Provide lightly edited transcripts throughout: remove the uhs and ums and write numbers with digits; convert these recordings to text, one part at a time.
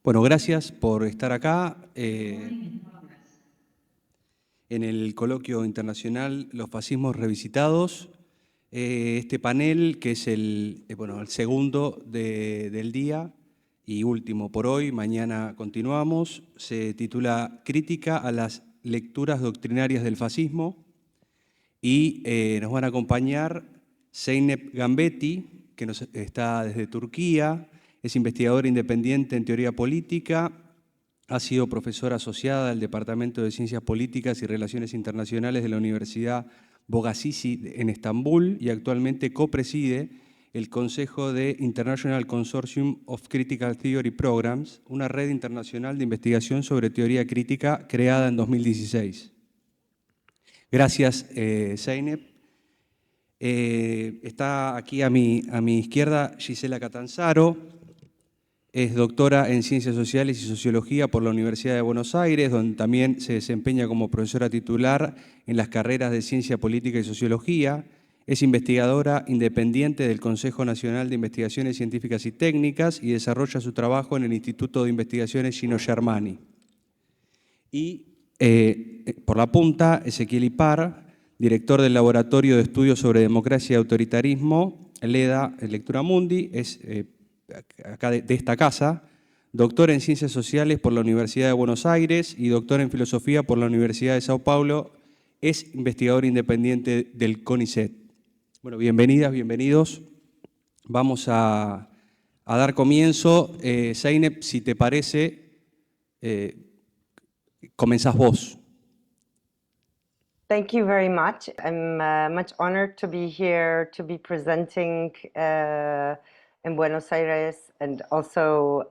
Bueno, gracias por estar acá en el coloquio internacional Los fascismos revisitados. Este panel, que es el segundo del día y último por hoy, mañana continuamos, se titula Crítica a las lecturas doctrinarias del fascismo y nos van a acompañar Zeynep Gambetti, que nos está desde Turquía, es investigadora independiente en teoría política, ha sido profesora asociada del Departamento de Ciencias Políticas y Relaciones Internacionales de la Universidad Bogazici en Estambul y actualmente copreside el Consejo de International Consortium of Critical Theory Programs, una red internacional de investigación sobre teoría crítica creada en 2016. Gracias, Zeynep. Está aquí a mi izquierda Gisela Catanzaro, es doctora en Ciencias Sociales y Sociología por la Universidad de Buenos Aires, donde también se desempeña como profesora titular en las carreras de Ciencia Política y Sociología. Es investigadora independiente del Consejo Nacional de Investigaciones Científicas y Técnicas y desarrolla su trabajo en el Instituto de Investigaciones Gino Germani. Y por la punta, Ezequiel Ipar, director del Laboratorio de Estudios sobre Democracia y Autoritarismo, LEDA, Lectura Mundi, es acá de esta casa, doctor en Ciencias Sociales por la Universidad de Buenos Aires y doctor en Filosofía por la Universidad de Sao Paulo, es investigador independiente del CONICET. Bueno, bienvenidas, bienvenidos. Vamos a dar comienzo. Zeynep, si te parece, comenzás vos. Thank you very much. I'm much honored to be here to be presenting in Buenos Aires, and also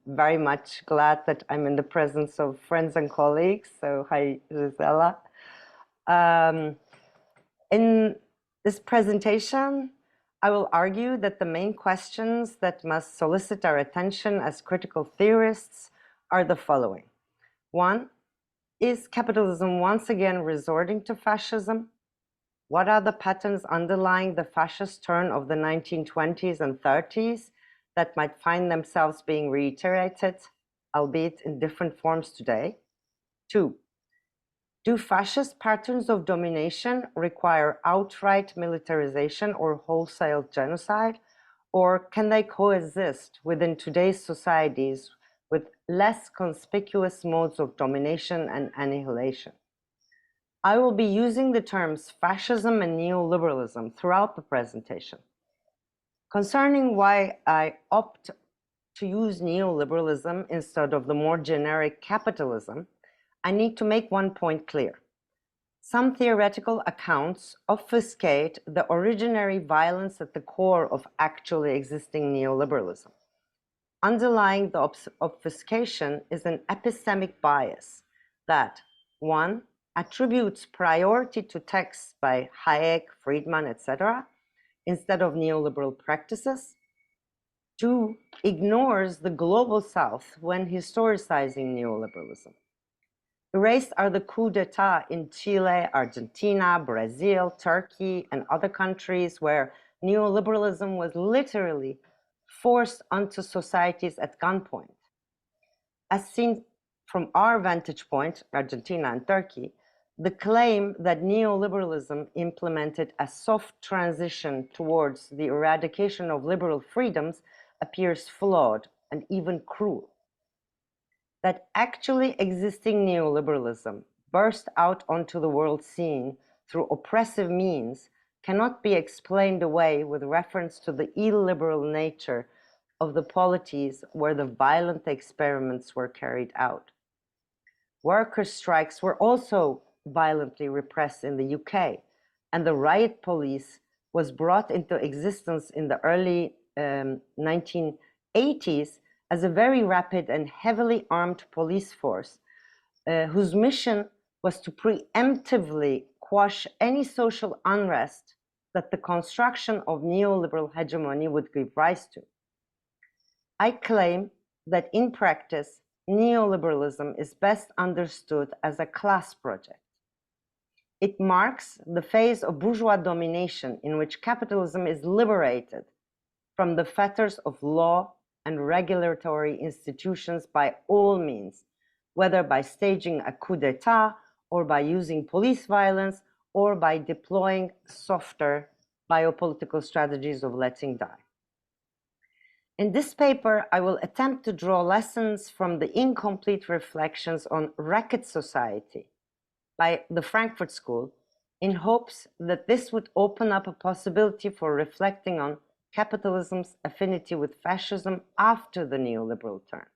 very much glad that I'm in the presence of friends and colleagues. So hi, Gisela. In this presentation, I will argue that the main questions that must solicit our attention as critical theorists are the following. One, is capitalism once again resorting to fascism? What are the patterns underlying the fascist turn of the 1920s and 30s that might find themselves being reiterated, albeit in different forms today? Two, do fascist patterns of domination require outright militarization or wholesale genocide, or can they coexist within today's societies with less conspicuous modes of domination and annihilation? I will be using the terms fascism and neoliberalism throughout the presentation. Concerning why I opt to use neoliberalism instead of the more generic capitalism, I need to make one point clear. Some theoretical accounts obfuscate the originary violence at the core of actually existing neoliberalism. Underlying the obfuscation is an epistemic bias that, one, attributes priority to texts by Hayek, Friedman, etc., instead of neoliberal practices. Two, ignores the global south when historicizing neoliberalism. Erased are the coups d'etat in Chile, Argentina, Brazil, Turkey, and other countries where neoliberalism was literally forced onto societies at gunpoint. As seen from our vantage point, Argentina and Turkey, the claim that neoliberalism implemented a soft transition towards the eradication of liberal freedoms appears flawed and even cruel. That actually existing neoliberalism burst out onto the world scene through oppressive means cannot be explained away with reference to the illiberal nature of the polities where the violent experiments were carried out. Worker strikes were also violently repressed in the UK, and the riot police was brought into existence in the early 1980s as a very rapid and heavily armed police force whose mission was to preemptively quash any social unrest that the construction of neoliberal hegemony would give rise to. I claim that in practice, neoliberalism is best understood as a class project. It marks the phase of bourgeois domination in which capitalism is liberated from the fetters of law, and regulatory institutions by all means, whether by staging a coup d'etat or by using police violence or by deploying softer biopolitical strategies of letting die. In this paper, I will attempt to draw lessons from the incomplete reflections on racket society by the Frankfurt School in hopes that this would open up a possibility for reflecting on capitalism's affinity with fascism after the neoliberal turn.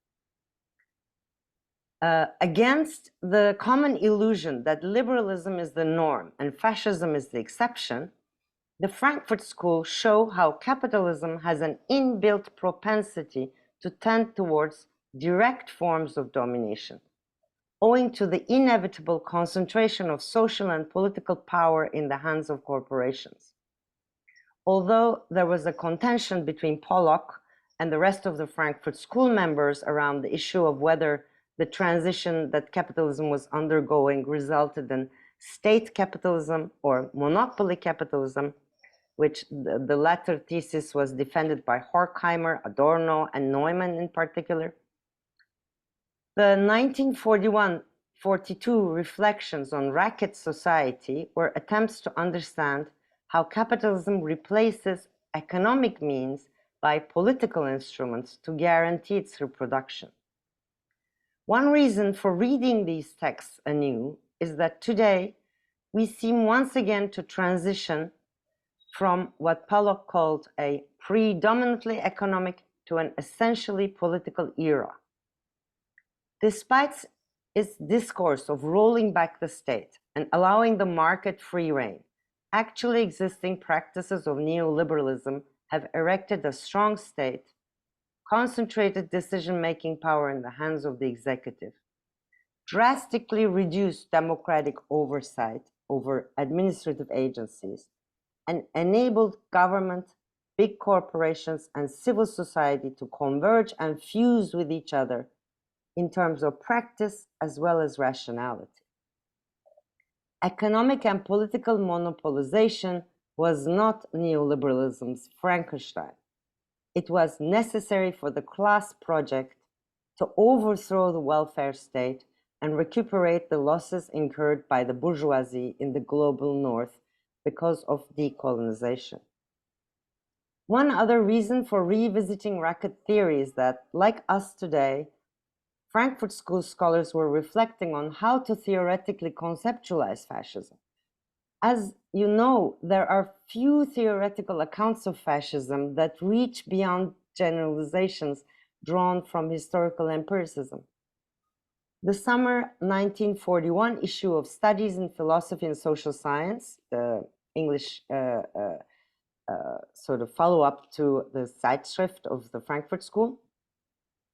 Against the common illusion that liberalism is the norm and fascism is the exception, the Frankfurt School show how capitalism has an inbuilt propensity to tend towards direct forms of domination, owing to the inevitable concentration of social and political power in the hands of corporations. Although there was a contention between Pollock and the rest of the Frankfurt School members around the issue of whether the transition that capitalism was undergoing resulted in state capitalism or monopoly capitalism, which the latter thesis was defended by Horkheimer, Adorno, and Neumann in particular. The 1941-42 reflections on racket society were attempts to understand how capitalism replaces economic means by political instruments to guarantee its reproduction. One reason for reading these texts anew is that today we seem once again to transition from what Pollock called a predominantly economic to an essentially political era. Despite its discourse of rolling back the state and allowing the market free rein, actually existing practices of neoliberalism have erected a strong state, concentrated decision-making power in the hands of the executive, drastically reduced democratic oversight over administrative agencies, and enabled government, big corporations, and civil society to converge and fuse with each other in terms of practice as well as rationality. Economic and political monopolization was not neoliberalism's Frankenstein. It was necessary for the class project to overthrow the welfare state and recuperate the losses incurred by the bourgeoisie in the global north because of decolonization. One other reason for revisiting racket theory is that, like us today, Frankfurt School scholars were reflecting on how to theoretically conceptualize fascism. As you know, there are few theoretical accounts of fascism that reach beyond generalizations drawn from historical empiricism. The summer 1941 issue of Studies in Philosophy and Social Science, the English sort of follow-up to the Zeitschrift of the Frankfurt School,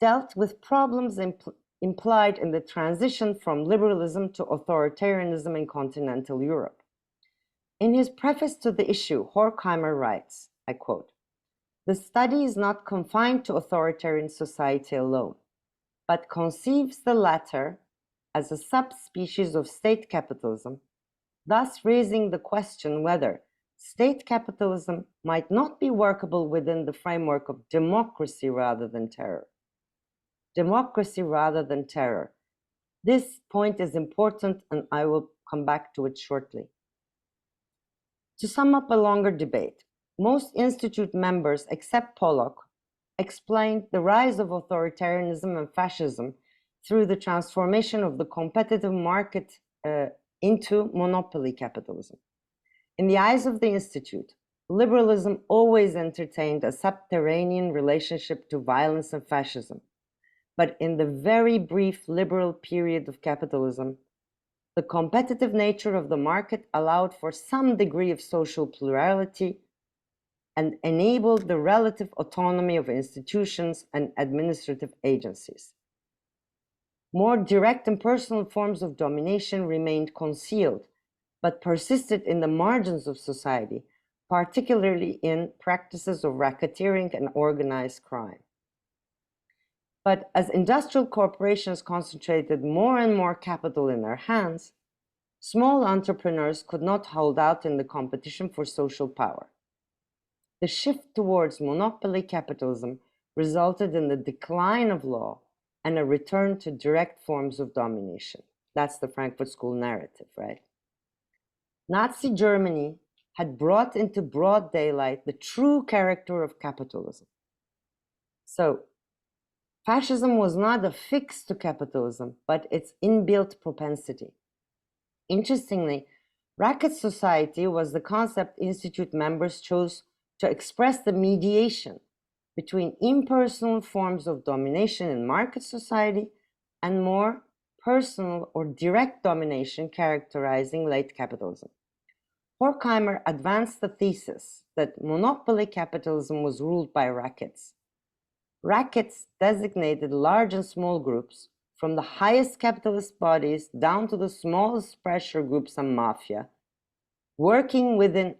dealt with problems implied in the transition from liberalism to authoritarianism in continental Europe. In his preface to the issue, Horkheimer writes, I quote, "The study is not confined to authoritarian society alone, but conceives the latter as a subspecies of state capitalism, thus raising the question whether state capitalism might not be workable within the framework of democracy rather than terror." Democracy rather than terror. This point is important, and I will come back to it shortly. To sum up a longer debate, most Institute members, except Pollock, explained the rise of authoritarianism and fascism through the transformation of the competitive market into monopoly capitalism. In the eyes of the Institute, liberalism always entertained a subterranean relationship to violence and fascism. But in the very brief liberal period of capitalism, the competitive nature of the market allowed for some degree of social plurality and enabled the relative autonomy of institutions and administrative agencies. More direct and personal forms of domination remained concealed, but persisted in the margins of society, particularly in practices of racketeering and organized crime. But as industrial corporations concentrated more and more capital in their hands, small entrepreneurs could not hold out in the competition for social power. The shift towards monopoly capitalism resulted in the decline of law and a return to direct forms of domination. That's the Frankfurt School narrative, right? Nazi Germany had brought into broad daylight the true character of capitalism. So, fascism was not affixed to capitalism, but its inbuilt propensity. Interestingly, racket society was the concept Institute members chose to express the mediation between impersonal forms of domination in market society and more personal or direct domination characterizing late capitalism. Horkheimer advanced the thesis that monopoly capitalism was ruled by rackets. Rackets designated large and small groups, from the highest capitalist bodies down to the smallest pressure groups and mafia, working within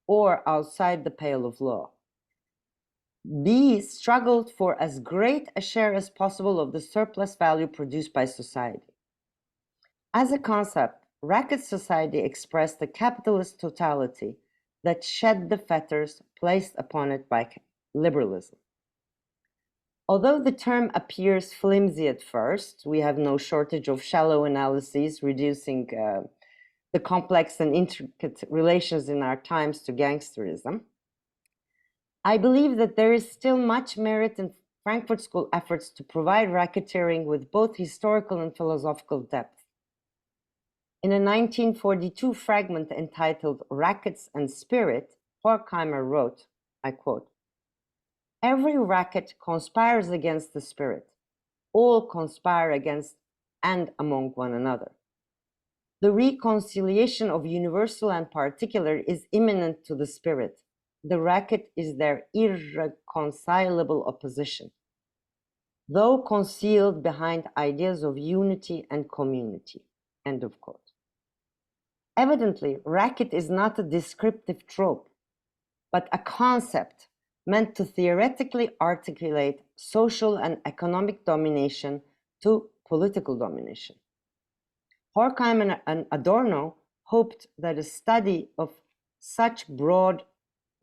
or outside the pale of law. These struggled for as great a share as possible of the surplus value produced by society. As a concept, racket society expressed the capitalist totality that shed the fetters placed upon it by liberalism. Although the term appears flimsy at first, we have no shortage of shallow analyses reducing the complex and intricate relations in our times to gangsterism. I believe that there is still much merit in Frankfurt School efforts to provide racketeering with both historical and philosophical depth. In a 1942 fragment entitled Rackets and Spirit, Horkheimer wrote, I quote, "Every racket conspires against the spirit. All conspire against and among one another. The reconciliation of universal and particular is imminent to the spirit. The racket is their irreconcilable opposition, though concealed behind ideas of unity and community." End of quote. Evidently, racket is not a descriptive trope, but a concept meant to theoretically articulate social and economic domination to political domination. Horkheimer and Adorno hoped that a study of such broad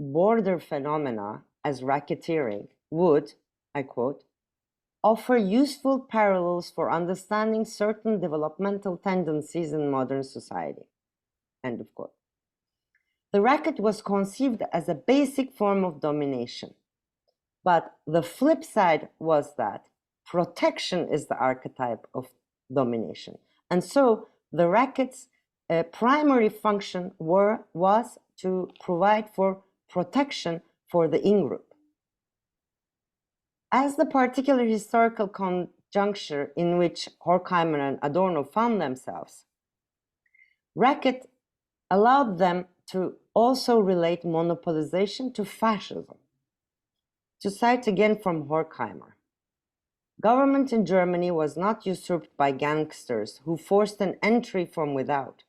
border phenomena as racketeering would, I quote, offer useful parallels for understanding certain developmental tendencies in modern society. End of quote. The racket was conceived as a basic form of domination, but the flip side was that protection is the archetype of domination. And so the racket's primary function was to provide for protection for the in-group. As the particular historical conjuncture in which Horkheimer and Adorno found themselves, racket allowed them to also relate monopolization to fascism. To cite again from Horkheimer, government in Germany was not usurped by gangsters who forced an entry from without.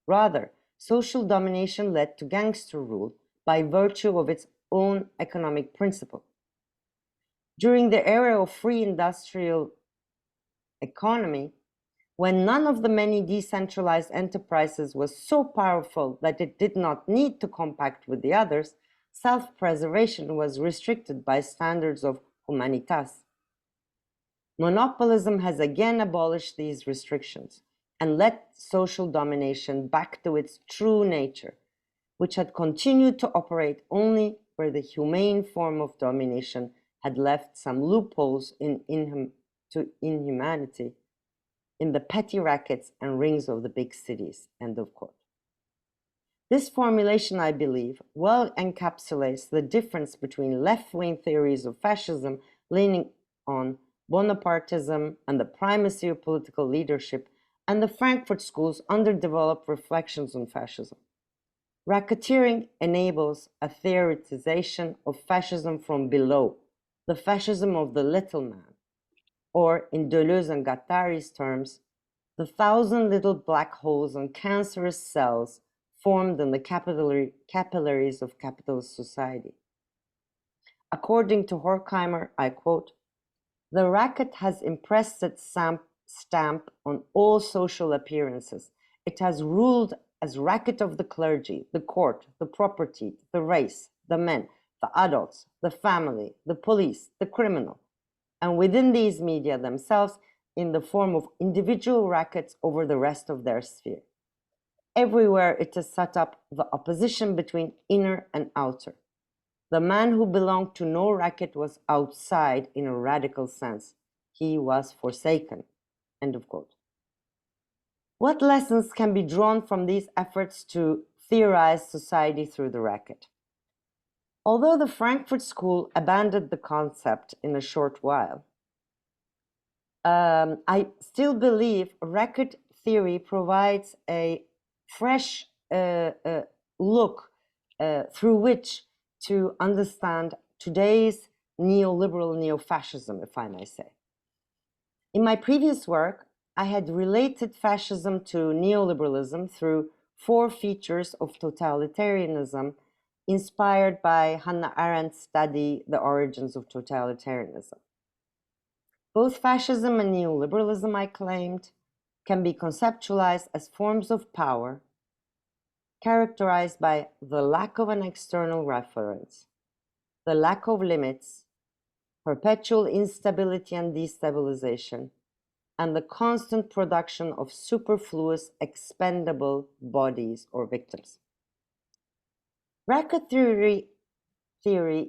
Rather, social domination led to gangster rule by virtue of its own economic principle. During the era of free industrial economy, when none of the many decentralized enterprises was so powerful that it did not need to compact with the others, self-preservation was restricted by standards of humanitas. Monopolism has again abolished these restrictions and led social domination back to its true nature, which had continued to operate only where the humane form of domination had left some loopholes to inhumanity in the petty rackets and rings of the big cities. End of quote. This formulation, I believe, well encapsulates the difference between left-wing theories of fascism leaning on Bonapartism and the primacy of political leadership and the Frankfurt School's underdeveloped reflections on fascism. Racketeering enables a theoretization of fascism from below, the fascism of the little man, or in Deleuze and Guattari's terms, the 1,000 little black holes and cancerous cells formed in the capillaries of capitalist society. According to Horkheimer, I quote, "The racket has impressed its stamp on all social appearances. It has ruled as racket of the clergy, the court, the property, the race, the men, the adults, the family, the police, the criminal, and within these media themselves in the form of individual rackets over the rest of their sphere. Everywhere it is set up the opposition between inner and outer. The man who belonged to no racket was outside in a radical sense. He was forsaken. End of quote. What lessons can be drawn from these efforts to theorize society through the racket? Although the Frankfurt School abandoned the concept in a short while, I still believe racket theory provides a fresh look through which to understand today's neoliberal neo-fascism, if I may say. In my previous work, I had related fascism to neoliberalism through 4 features of totalitarianism inspired by Hannah Arendt's study, The Origins of Totalitarianism. Both fascism and neoliberalism, I claimed, can be conceptualized as forms of power characterized by the lack of an external reference, the lack of limits, perpetual instability and destabilization, and the constant production of superfluous, expendable bodies or victims. Racket theory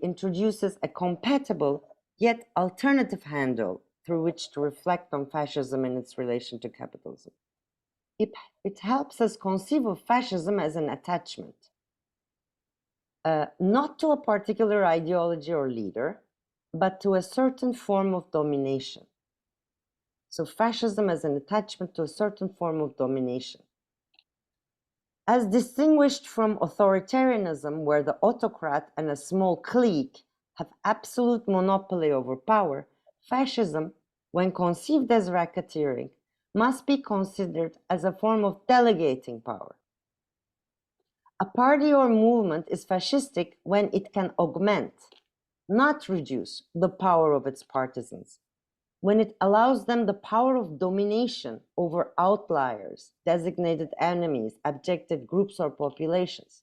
introduces a compatible yet alternative handle through which to reflect on fascism and its relation to capitalism. It helps us conceive of fascism as an attachment, not to a particular ideology or leader, but to a certain form of domination. So fascism as an attachment to a certain form of domination. As distinguished from authoritarianism, where the autocrat and a small clique have absolute monopoly over power, fascism, when conceived as racketeering, must be considered as a form of delegating power. A party or movement is fascistic when it can augment, not reduce, the power of its partisans, when it allows them the power of domination over outliers, designated enemies, objective groups or populations.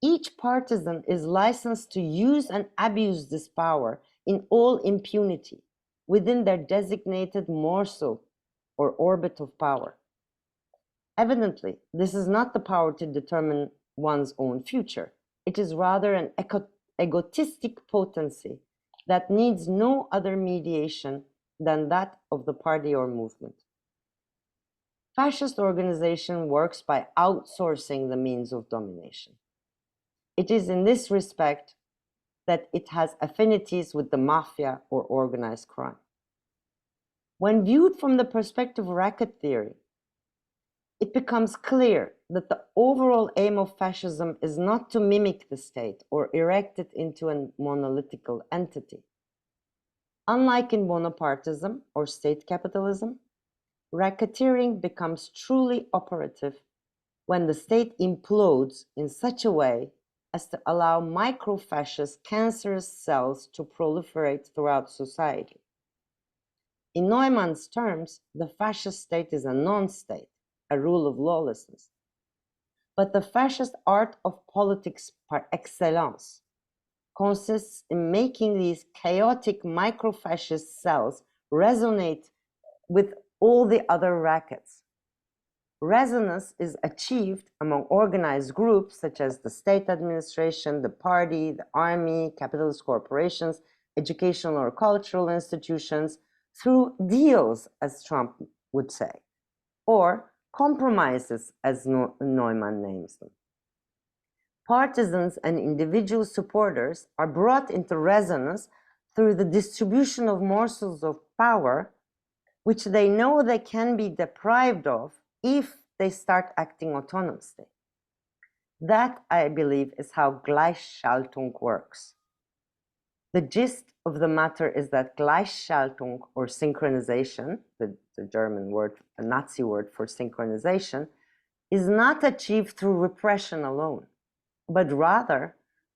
Each partisan is licensed to use and abuse this power in all impunity within their designated morsel or orbit of power. Evidently, this is not the power to determine one's own future. It is rather an egotistic potency that needs no other mediation than that of the party or movement. Fascist organization works by outsourcing the means of domination. It is in this respect that it has affinities with the mafia or organized crime. When viewed from the perspective of racket theory, it becomes clear that the overall aim of fascism is not to mimic the state or erect it into a monolithical entity. Unlike in Bonapartism or state capitalism, racketeering becomes truly operative when the state implodes in such a way as to allow micro-fascist cancerous cells to proliferate throughout society. In Neumann's terms, the fascist state is a non-state, a rule of lawlessness. But the fascist art of politics par excellence consists in making these chaotic micro-fascist cells resonate with all the other rackets. Resonance is achieved among organized groups such as the state administration, the party, the army, capitalist corporations, educational or cultural institutions, through deals, as Trump would say, or compromises, as Neumann names them. Partisans and individual supporters are brought into resonance through the distribution of morsels of power, which they know they can be deprived of if they start acting autonomously. That, I believe, is how Gleichschaltung works. The gist of the matter is that Gleichschaltung, or synchronization, the German word, a Nazi word for synchronization, is not achieved through repression alone, but rather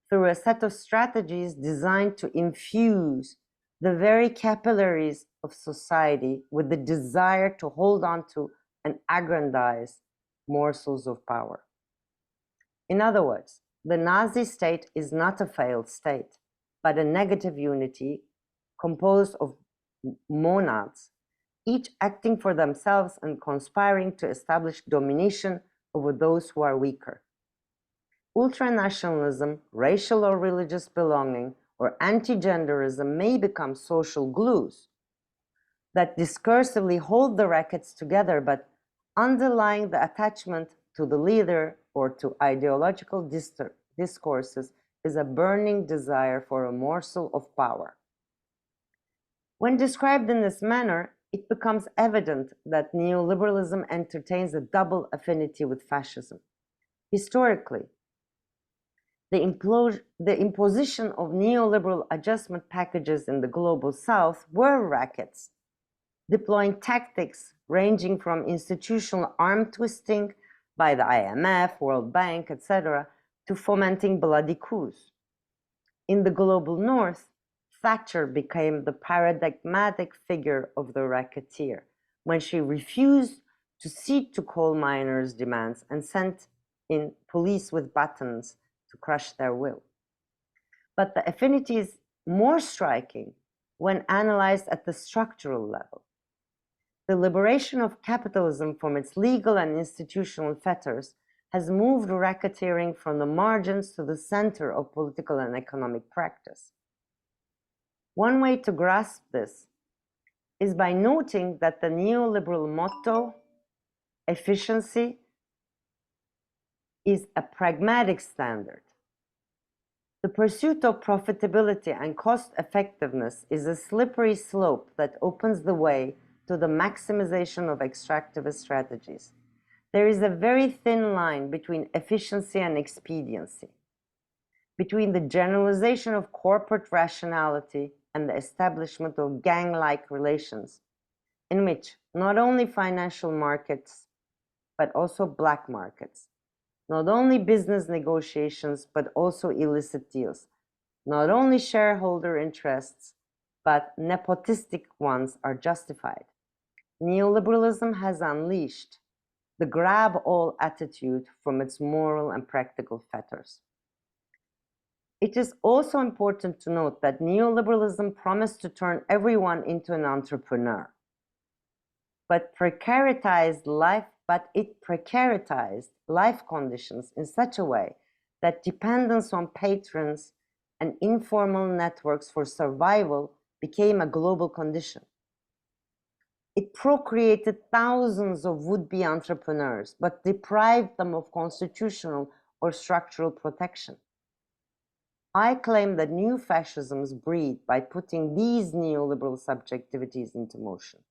through a set of strategies designed to infuse the very capillaries of society with the desire to hold on to and aggrandize morsels of power. In other words, the Nazi state is not a failed state, but a negative unity composed of monads, each acting for themselves and conspiring to establish domination over those who are weaker. Ultranationalism, racial or religious belonging, or anti-genderism may become social glues that discursively hold the rackets together, but underlying the attachment to the leader or to ideological discourses is a burning desire for a morsel of power. When described in this manner, it becomes evident that neoliberalism entertains a double affinity with fascism. Historically, the imposition of neoliberal adjustment packages in the global south were rackets, deploying tactics ranging from institutional arm twisting by the IMF, World Bank, etc., to fomenting bloody coups. In the global north, Thatcher became the paradigmatic figure of the racketeer when she refused to cede to coal miners' demands and sent in police with batons to crush their will. But the affinity is more striking when analyzed at the structural level. The liberation of capitalism from its legal and institutional fetters has moved racketeering from the margins to the center of political and economic practice. One way to grasp this is by noting that the neoliberal motto, efficiency, is a pragmatic standard. The pursuit of profitability and cost effectiveness is a slippery slope that opens the way to the maximization of extractivist strategies. There is a very thin line between efficiency and expediency, between the generalization of corporate rationality and the establishment of gang-like relations, in which not only financial markets, but also black markets, not only business negotiations, but also illicit deals, not only shareholder interests, but nepotistic ones are justified. Neoliberalism has unleashed the grab-all attitude from its moral and practical fetters. It is also important to note that neoliberalism promised to turn everyone into an entrepreneur, but it precaritized life conditions in such a way that dependence on patrons and informal networks for survival became a global condition. It procreated thousands of would-be entrepreneurs, but deprived them of constitutional or structural protection. I claim that new fascisms breed by putting these neoliberal subjectivities into motion.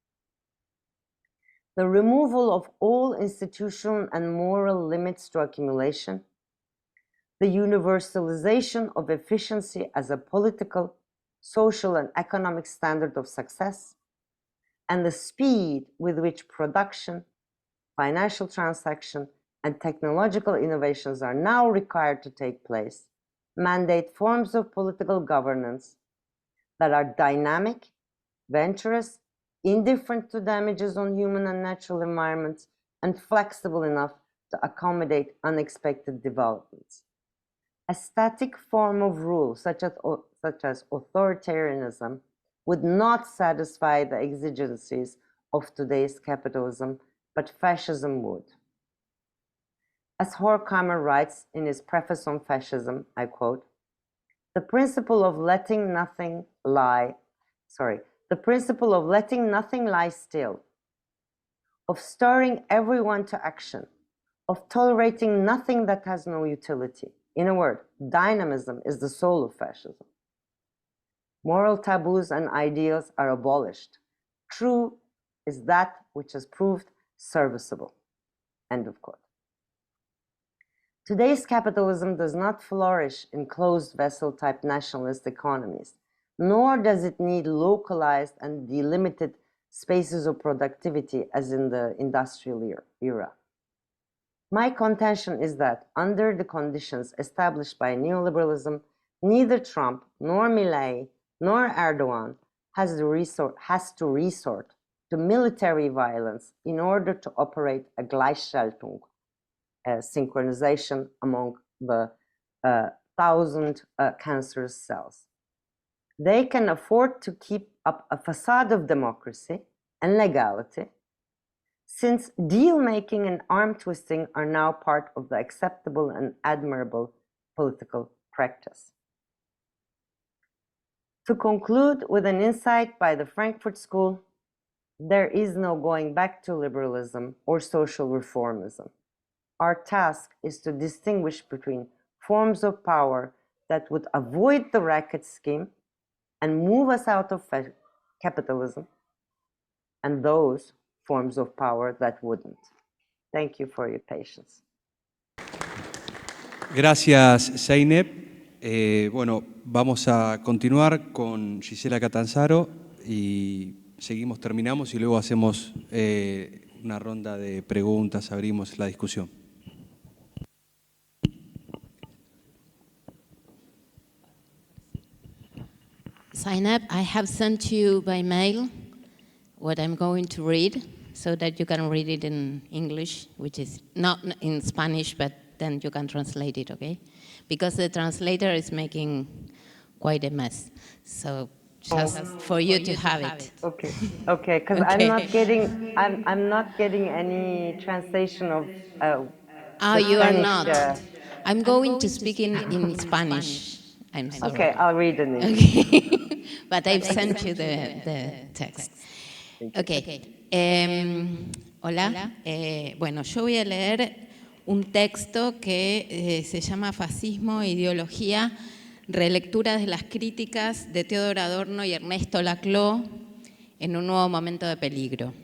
The removal of all institutional and moral limits to accumulation, the universalization of efficiency as a political, social, and economic standard of success, and the speed with which production, financial transaction, and technological innovations are now required to take place, mandate forms of political governance that are dynamic, venturous, indifferent to damages on human and natural environments, and flexible enough to accommodate unexpected developments. A static form of rule, such as authoritarianism, would not satisfy the exigencies of today's capitalism, but fascism would. As Horkheimer writes in his preface on fascism, I quote, the principle of letting nothing lie still, of stirring everyone to action, of tolerating nothing that has no utility. In a word, dynamism is the soul of fascism. Moral taboos and ideals are abolished. True is that which has proved serviceable. End of quote. Today's capitalism does not flourish in closed vessel type nationalist economies, nor does it need localized and delimited spaces of productivity as in the industrial era. My contention is that under the conditions established by neoliberalism, neither Trump nor Milei nor Erdogan has to resort to military violence in order to operate a Gleichschaltung, a synchronization among the 1,000 cancerous cells. They can afford to keep up a facade of democracy and legality, since deal-making and arm-twisting are now part of the acceptable and admirable political practice. To conclude with an insight by the Frankfurt School, there is no going back to liberalism or social reformism. Our task is to distinguish between forms of power that would avoid the racket scheme and move us out of capitalism, and those forms of power that wouldn't. Thank you for your patience. Gracias, Zeynep. Bueno, vamos a continuar con Gisela Catanzaro y terminamos y luego hacemos una ronda de preguntas, abrimos la discusión. Zeynep, I have sent you by mail what I'm going to read so that you can read it in English, which is not in Spanish, but then you can translate it, okay? Because the translator is making quite a mess. So just for you to have it. Okay, okay, because Okay. I'm not getting any translation of the You are Spanish, not. I'm going to speak in Spanish. I'm sorry. Okay, I'll read in English. Okay. But I've sent you the text. Okay. Hola. Bueno, yo voy a leer un texto que se llama Fascismo e Ideología, relectura de las críticas de Theodor Adorno y Ernesto Laclau en un nuevo momento de peligro.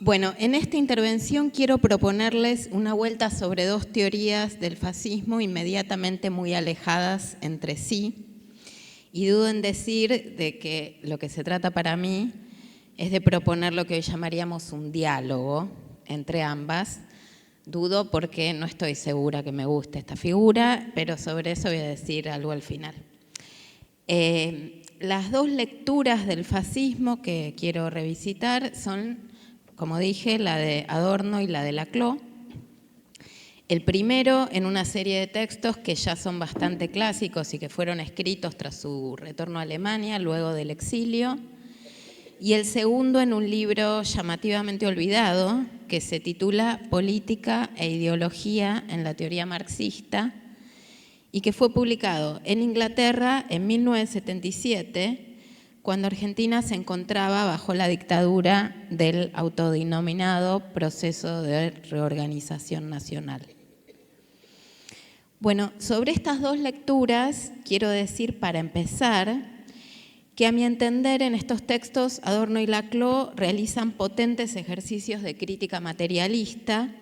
Bueno, en esta intervención quiero proponerles una vuelta sobre dos teorías del fascismo inmediatamente muy alejadas entre sí, y dudo en decir de que lo que se trata para mí es de proponer lo que hoy llamaríamos un diálogo entre ambas. Dudo porque no estoy segura que me guste esta figura, pero sobre eso voy a decir algo al final. Las dos lecturas del fascismo que quiero revisitar son, como dije, la de Adorno y la de Laclau. El primero en una serie de textos que ya son bastante clásicos y que fueron escritos tras su retorno a Alemania, luego del exilio. Y el segundo en un libro llamativamente olvidado que se titula Política e Ideología en la Teoría Marxista y que fue publicado en Inglaterra en 1977, cuando Argentina se encontraba bajo la dictadura del autodenominado Proceso de Reorganización Nacional. Bueno, sobre estas dos lecturas quiero decir, para empezar, que a mi entender en estos textos Adorno y Laclau realizan potentes ejercicios de crítica materialista,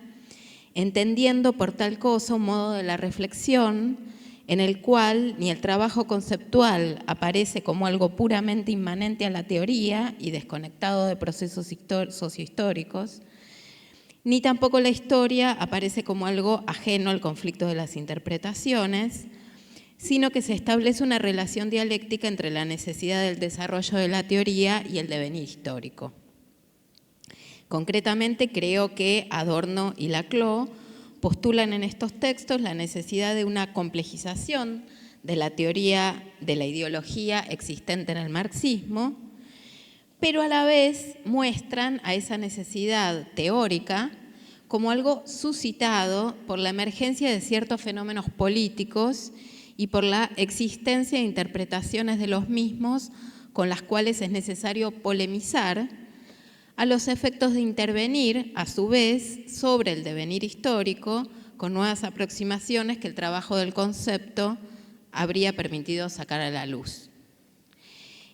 entendiendo por tal cosa un modo de la reflexión en el cual ni el trabajo conceptual aparece como algo puramente inmanente a la teoría y desconectado de procesos sociohistóricos, ni tampoco la historia aparece como algo ajeno al conflicto de las interpretaciones, sino que se establece una relación dialéctica entre la necesidad del desarrollo de la teoría y el devenir histórico. Concretamente, creo que Adorno y Laclau postulan en estos textos la necesidad de una complejización de la teoría de la ideología existente en el marxismo, pero a la vez muestran a esa necesidad teórica como algo suscitado por la emergencia de ciertos fenómenos políticos y por la existencia de interpretaciones de los mismos con las cuales es necesario polemizar, a los efectos de intervenir, a su vez, sobre el devenir histórico con nuevas aproximaciones que el trabajo del concepto habría permitido sacar a la luz.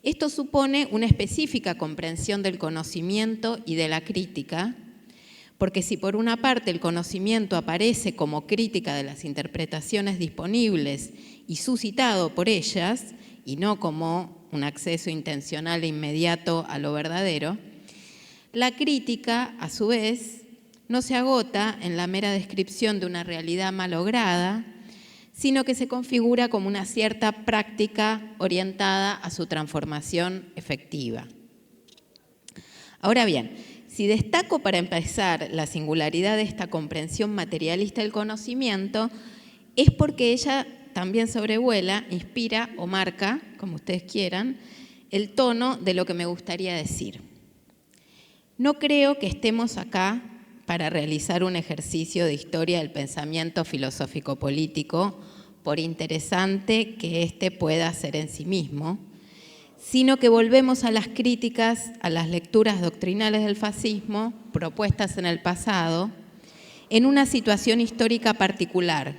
Esto supone una específica comprensión del conocimiento y de la crítica, porque si por una parte el conocimiento aparece como crítica de las interpretaciones disponibles y suscitado por ellas, y no como un acceso intencional e inmediato a lo verdadero, la crítica, a su vez, no se agota en la mera descripción de una realidad malograda, sino que se configura como una cierta práctica orientada a su transformación efectiva. Ahora bien, Si destaco para empezar la singularidad de esta comprensión materialista del conocimiento, es porque ella también sobrevuela, inspira o marca, como ustedes quieran, el tono de lo que me gustaría decir. No creo que estemos acá para realizar un ejercicio de historia del pensamiento filosófico-político, por interesante que éste pueda ser en sí mismo, sino que volvemos a las críticas, a las lecturas doctrinales del fascismo propuestas en el pasado, en una situación histórica particular,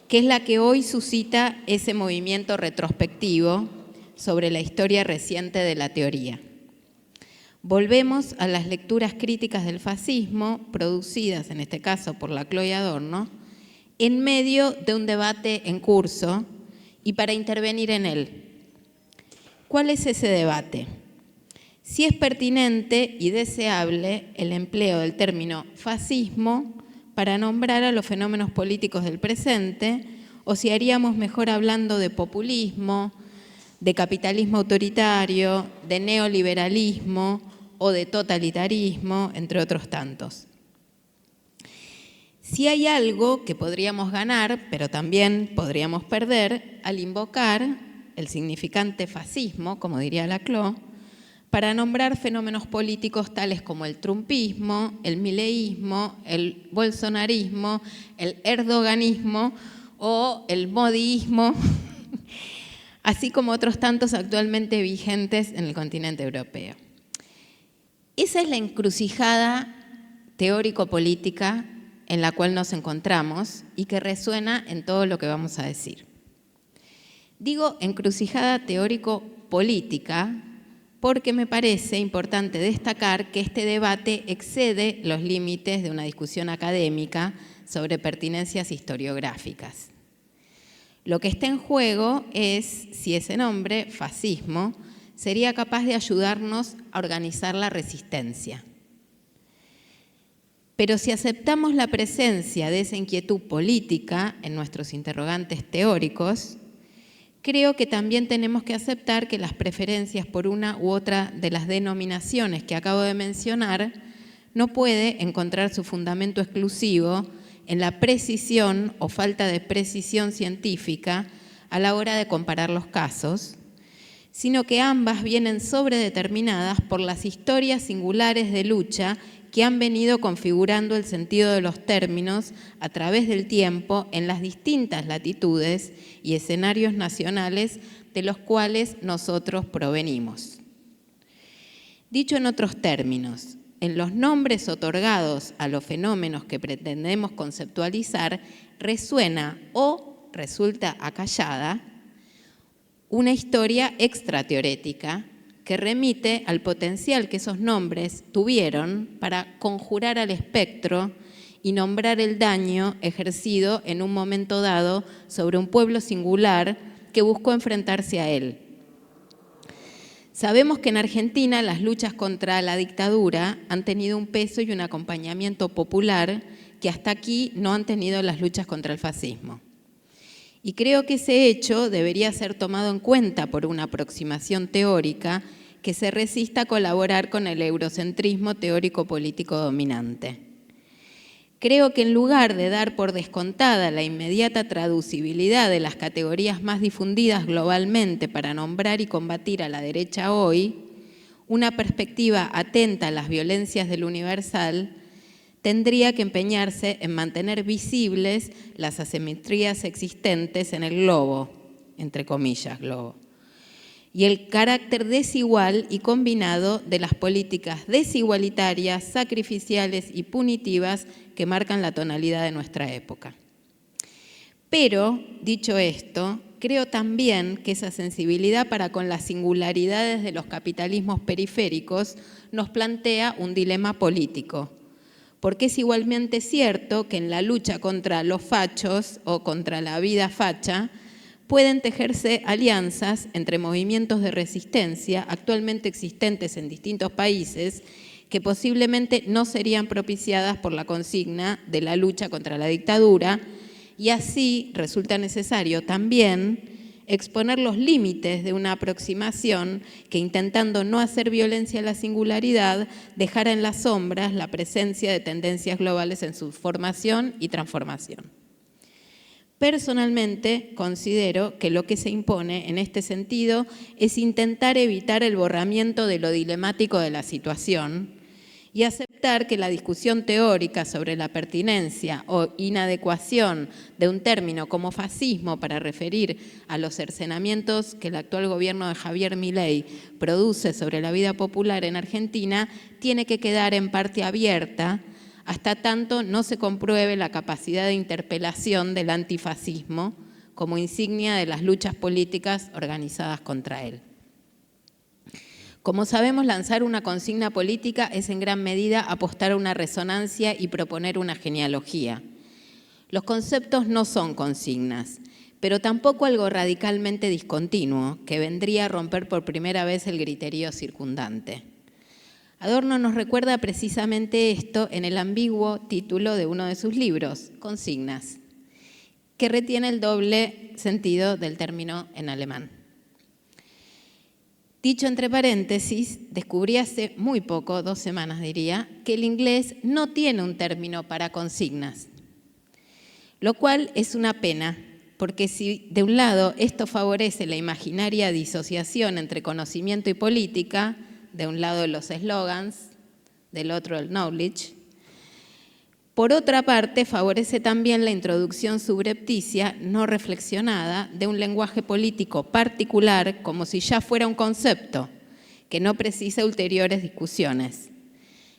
que es la que hoy suscita ese movimiento retrospectivo sobre la historia reciente de la teoría. Volvemos a las lecturas críticas del fascismo, producidas en este caso por Laclau y Adorno, en medio de un debate en curso y para intervenir en él. ¿Cuál es ese debate? Si es pertinente y deseable el empleo del término fascismo para nombrar a los fenómenos políticos del presente, o si haríamos mejor hablando de populismo, de capitalismo autoritario, de neoliberalismo o de totalitarismo, entre otros tantos. Si hay algo que podríamos ganar, pero también podríamos perder, al invocar el significante fascismo, como diría Laclau, para nombrar fenómenos políticos tales como el trumpismo, el mileísmo, el bolsonarismo, el erdoganismo o el modiismo, así como otros tantos actualmente vigentes en el continente europeo. Esa es la encrucijada teórico-política en la cual nos encontramos y que resuena en todo lo que vamos a decir. Digo encrucijada teórico-política porque me parece importante destacar que este debate excede los límites de una discusión académica sobre pertinencias historiográficas. Lo que está en juego es si ese nombre, fascismo, sería capaz de ayudarnos a organizar la resistencia. Pero si aceptamos la presencia de esa inquietud política en nuestros interrogantes teóricos, creo que también tenemos que aceptar que las preferencias por una u otra de las denominaciones que acabo de mencionar no puede encontrar su fundamento exclusivo en la precisión o falta de precisión científica a la hora de comparar los casos, sino que ambas vienen sobredeterminadas por las historias singulares de lucha que han venido configurando el sentido de los términos a través del tiempo en las distintas latitudes y escenarios nacionales de los cuales nosotros provenimos. Dicho en otros términos, en los nombres otorgados a los fenómenos que pretendemos conceptualizar resuena o resulta acallada una historia extrateorética que remite al potencial que esos nombres tuvieron para conjurar al espectro y nombrar el daño ejercido en un momento dado sobre un pueblo singular que buscó enfrentarse a él. Sabemos que en Argentina las luchas contra la dictadura han tenido un peso y un acompañamiento popular que hasta aquí no han tenido las luchas contra el fascismo. Y creo que ese hecho debería ser tomado en cuenta por una aproximación teórica que se resista a colaborar con el eurocentrismo teórico-político dominante. Creo que en lugar de dar por descontada la inmediata traducibilidad de las categorías más difundidas globalmente para nombrar y combatir a la derecha hoy, una perspectiva atenta a las violencias del universal tendría que empeñarse en mantener visibles las asimetrías existentes en el globo, entre comillas, globo, y el carácter desigual y combinado de las políticas desigualitarias, sacrificiales y punitivas que marcan la tonalidad de nuestra época. Pero, dicho esto, creo también que esa sensibilidad para con las singularidades de los capitalismos periféricos nos plantea un dilema político, porque es igualmente cierto que en la lucha contra los fachos o contra la vida facha pueden tejerse alianzas entre movimientos de resistencia actualmente existentes en distintos países que posiblemente no serían propiciadas por la consigna de la lucha contra la dictadura, y así resulta necesario también exponer los límites de una aproximación que, intentando no hacer violencia a la singularidad, dejara en las sombras la presencia de tendencias globales en su formación y transformación. Personalmente, considero que lo que se impone en este sentido es intentar evitar el borramiento de lo dilemático de la situación y aceptar que la discusión teórica sobre la pertinencia o inadecuación de un término como fascismo para referir a los cercenamientos que el actual gobierno de Javier Milei produce sobre la vida popular en Argentina tiene que quedar en parte abierta hasta tanto no se compruebe la capacidad de interpelación del antifascismo como insignia de las luchas políticas organizadas contra él. Como sabemos, lanzar una consigna política es en gran medida apostar a una resonancia y proponer una genealogía. Los conceptos no son consignas, pero tampoco algo radicalmente discontinuo que vendría a romper por primera vez el griterío circundante. Adorno nos recuerda precisamente esto en el ambiguo título de uno de sus libros, Consignas, que retiene el doble sentido del término en alemán. Dicho entre paréntesis, descubrí hace muy poco, 2 semanas diría, que el inglés no tiene un término para consignas, lo cual es una pena, porque si de un lado esto favorece la imaginaria disociación entre conocimiento y política, de un lado los eslogans, del otro el knowledge. Por otra parte, favorece también la introducción subrepticia, no reflexionada, de un lenguaje político particular como si ya fuera un concepto, que no precisa ulteriores discusiones.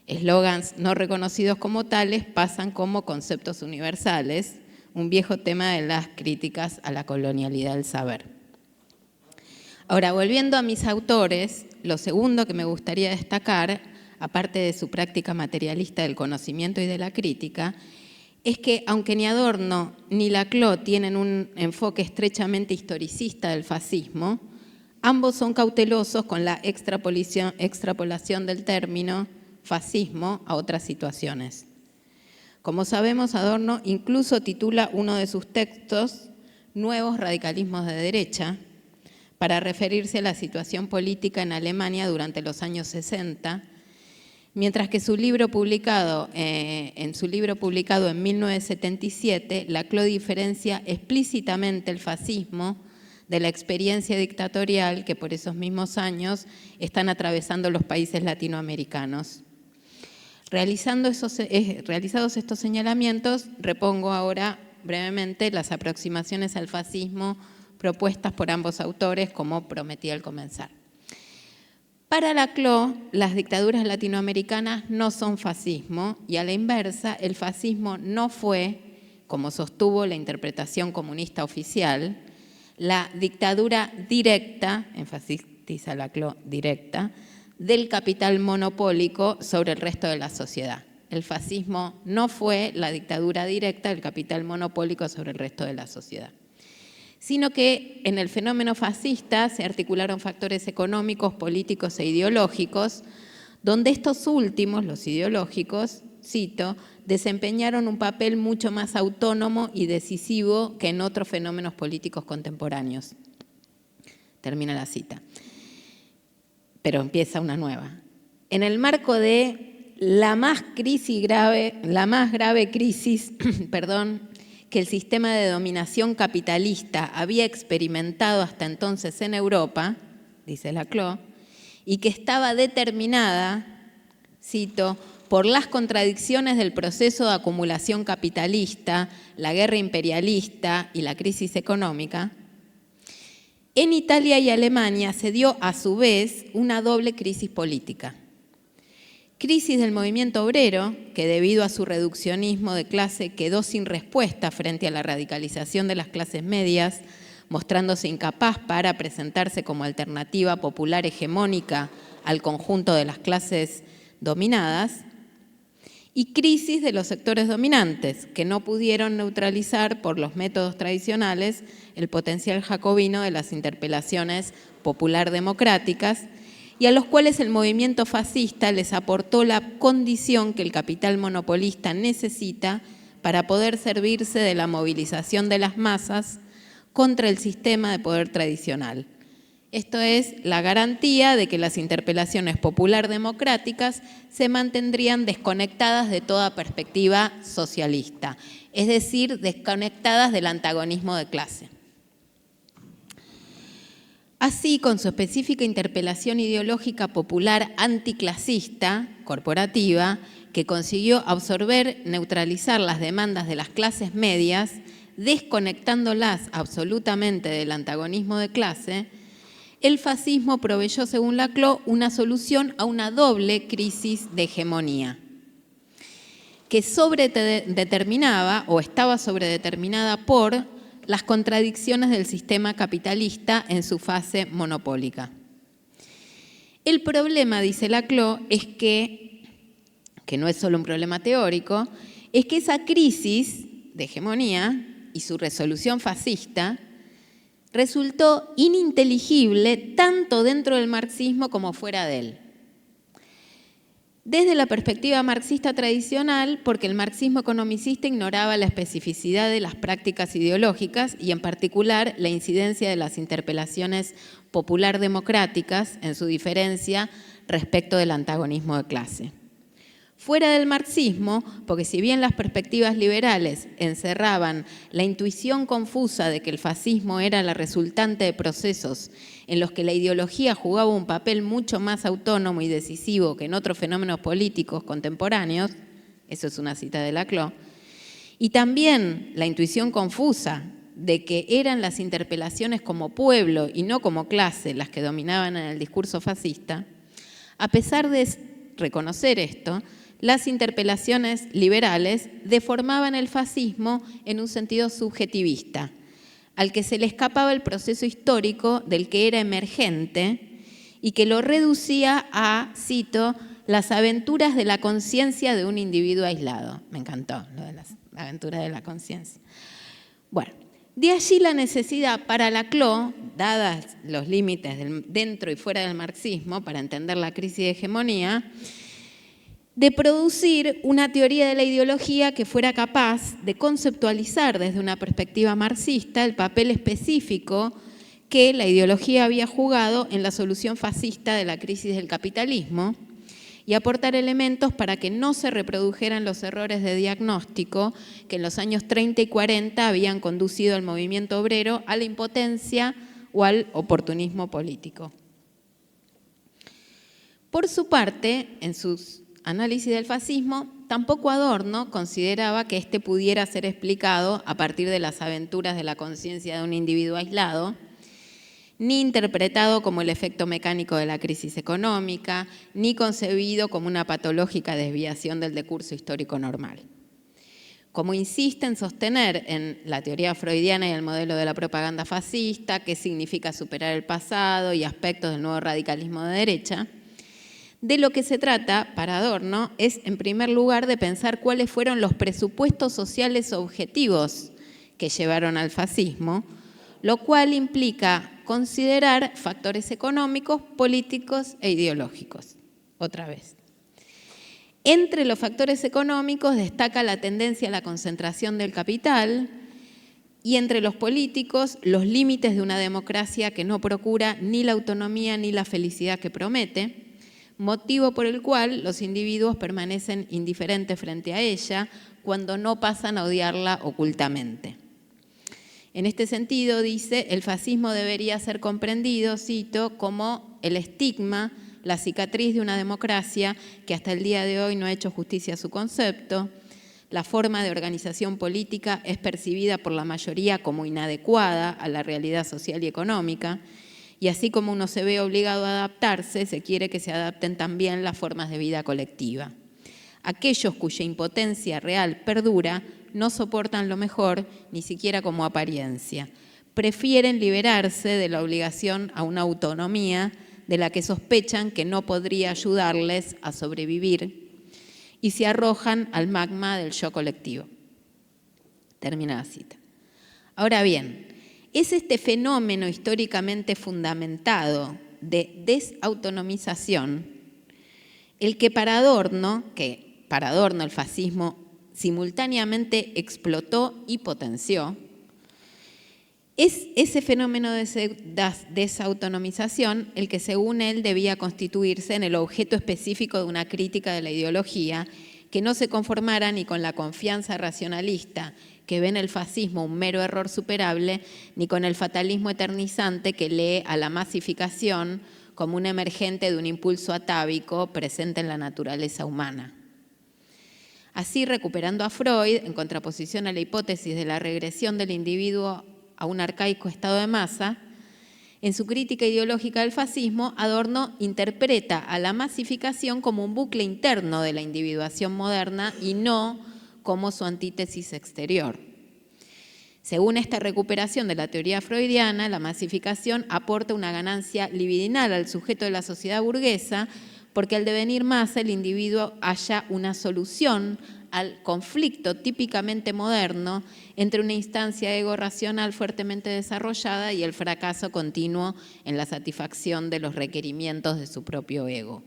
Eslogans no reconocidos como tales pasan como conceptos universales, un viejo tema de las críticas a la colonialidad del saber. Ahora, volviendo a mis autores, lo segundo que me gustaría destacar, aparte de su práctica materialista del conocimiento y de la crítica, es que aunque ni Adorno ni Laclau tienen un enfoque estrechamente historicista del fascismo, ambos son cautelosos con la extrapolación del término fascismo a otras situaciones. Como sabemos, Adorno incluso titula uno de sus textos Nuevos radicalismos de derecha, para referirse a la situación política en Alemania durante los años 60, mientras que en su libro publicado en 1977, Laclau diferencia explícitamente el fascismo de la experiencia dictatorial que por esos mismos años están atravesando los países latinoamericanos. Realizados estos señalamientos, repongo ahora brevemente las aproximaciones al fascismo propuestas por ambos autores, como prometí al comenzar. Para Laclau, las dictaduras latinoamericanas no son fascismo y a la inversa, el fascismo no fue, como sostuvo la interpretación comunista oficial, la dictadura directa, enfatiza Laclau, directa, del capital monopólico sobre el resto de la sociedad. El fascismo no fue la dictadura directa del capital monopólico sobre el resto de la sociedad, sino que en el fenómeno fascista se articularon factores económicos, políticos e ideológicos, donde estos últimos, los ideológicos, cito, desempeñaron un papel mucho más autónomo y decisivo que en otros fenómenos políticos contemporáneos. Termina la cita. Pero empieza una nueva. En el marco de la más grave crisis, que el sistema de dominación capitalista había experimentado hasta entonces en Europa, dice Laclau, y que estaba determinada, cito, por las contradicciones del proceso de acumulación capitalista, la guerra imperialista y la crisis económica, en Italia y Alemania se dio a su vez una doble crisis política. Crisis del movimiento obrero, que debido a su reduccionismo de clase quedó sin respuesta frente a la radicalización de las clases medias, mostrándose incapaz para presentarse como alternativa popular hegemónica al conjunto de las clases dominadas, y crisis de los sectores dominantes, que no pudieron neutralizar por los métodos tradicionales el potencial jacobino de las interpelaciones popular democráticas, y a los cuales el movimiento fascista les aportó la condición que el capital monopolista necesita para poder servirse de la movilización de las masas contra el sistema de poder tradicional. Esto es la garantía de que las interpelaciones popular democráticas se mantendrían desconectadas de toda perspectiva socialista, es decir, desconectadas del antagonismo de clase. Así, con su específica interpelación ideológica popular anticlasista, corporativa, que consiguió absorber, neutralizar las demandas de las clases medias, desconectándolas absolutamente del antagonismo de clase, el fascismo proveyó, según Laclau, una solución a una doble crisis de hegemonía, que sobredeterminaba o estaba sobredeterminada por las contradicciones del sistema capitalista en su fase monopólica. El problema, dice Laclau, es que no es solo un problema teórico, es que esa crisis de hegemonía y su resolución fascista resultó ininteligible tanto dentro del marxismo como fuera de él. Desde la perspectiva marxista tradicional, porque el marxismo economicista ignoraba la especificidad de las prácticas ideológicas y en particular la incidencia de las interpelaciones popular democráticas en su diferencia respecto del antagonismo de clase. Fuera del marxismo, porque si bien las perspectivas liberales encerraban la intuición confusa de que el fascismo era la resultante de procesos en los que la ideología jugaba un papel mucho más autónomo y decisivo que en otros fenómenos políticos contemporáneos, eso es una cita de Laclau, y también la intuición confusa de que eran las interpelaciones como pueblo y no como clase las que dominaban en el discurso fascista, a pesar de reconocer esto, las interpelaciones liberales deformaban el fascismo en un sentido subjetivista, al que se le escapaba el proceso histórico del que era emergente y que lo reducía a, cito, las aventuras de la conciencia de un individuo aislado. Me encantó lo de las aventuras de la conciencia. Bueno, de allí la necesidad para Laclau, dadas los límites dentro y fuera del marxismo, para entender la crisis de hegemonía, de producir una teoría de la ideología que fuera capaz de conceptualizar desde una perspectiva marxista el papel específico que la ideología había jugado en la solución fascista de la crisis del capitalismo y aportar elementos para que no se reprodujeran los errores de diagnóstico que en los años 30 y 40 habían conducido al movimiento obrero a la impotencia o al oportunismo político. Por su parte, en sus análisis del fascismo, tampoco Adorno consideraba que éste pudiera ser explicado a partir de las aventuras de la conciencia de un individuo aislado, ni interpretado como el efecto mecánico de la crisis económica, ni concebido como una patológica desviación del decurso histórico normal. Como insiste en sostener en la teoría freudiana y el modelo de la propaganda fascista, qué significa superar el pasado y aspectos del nuevo radicalismo de derecha, de lo que se trata, para Adorno, es en primer lugar de pensar cuáles fueron los presupuestos sociales objetivos que llevaron al fascismo, lo cual implica considerar factores económicos, políticos e ideológicos. Otra vez. Entre los factores económicos destaca la tendencia a la concentración del capital y entre los políticos los límites de una democracia que no procura ni la autonomía ni la felicidad que promete, motivo por el cual los individuos permanecen indiferentes frente a ella cuando no pasan a odiarla ocultamente. En este sentido, dice, el fascismo debería ser comprendido, cito, como el estigma, la cicatriz de una democracia que hasta el día de hoy no ha hecho justicia a su concepto. La forma de organización política es percibida por la mayoría como inadecuada a la realidad social y económica, y así como uno se ve obligado a adaptarse, se quiere que se adapten también las formas de vida colectiva. Aquellos cuya impotencia real perdura no soportan lo mejor, ni siquiera como apariencia. Prefieren liberarse de la obligación a una autonomía de la que sospechan que no podría ayudarles a sobrevivir y se arrojan al magma del yo colectivo. Termina la cita. Ahora bien, es este fenómeno históricamente fundamentado de desautonomización el que para Adorno el fascismo simultáneamente explotó y potenció, Es ese fenómeno de desautonomización el que, según él, debía constituirse en el objeto específico de una crítica de la ideología que no se conformara ni con la confianza racionalista que ve en el fascismo un mero error superable, ni con el fatalismo eternizante que lee a la masificación como un emergente de un impulso atávico presente en la naturaleza humana. Así, recuperando a Freud, en contraposición a la hipótesis de la regresión del individuo a un arcaico estado de masa, en su crítica ideológica del fascismo, Adorno interpreta a la masificación como un bucle interno de la individuación moderna y no como su antítesis exterior. Según esta recuperación de la teoría freudiana, la masificación aporta una ganancia libidinal al sujeto de la sociedad burguesa, porque al devenir masa el individuo halla una solución al conflicto típicamente moderno entre una instancia ego-racional fuertemente desarrollada y el fracaso continuo en la satisfacción de los requerimientos de su propio ego.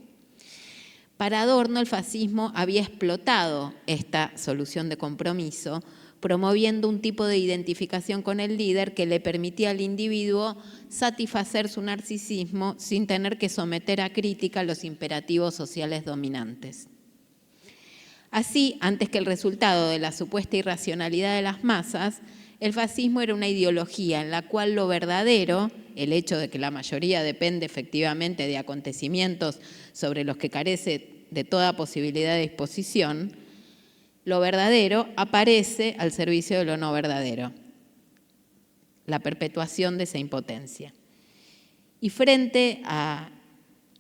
Para Adorno, el fascismo había explotado esta solución de compromiso, promoviendo un tipo de identificación con el líder que le permitía al individuo satisfacer su narcisismo sin tener que someter a crítica los imperativos sociales dominantes. Así, antes que el resultado de la supuesta irracionalidad de las masas, el fascismo era una ideología en la cual lo verdadero, el hecho de que la mayoría depende efectivamente de acontecimientos sobre los que carece de toda posibilidad de disposición, lo verdadero aparece al servicio de lo no verdadero, la perpetuación de esa impotencia. Y frente a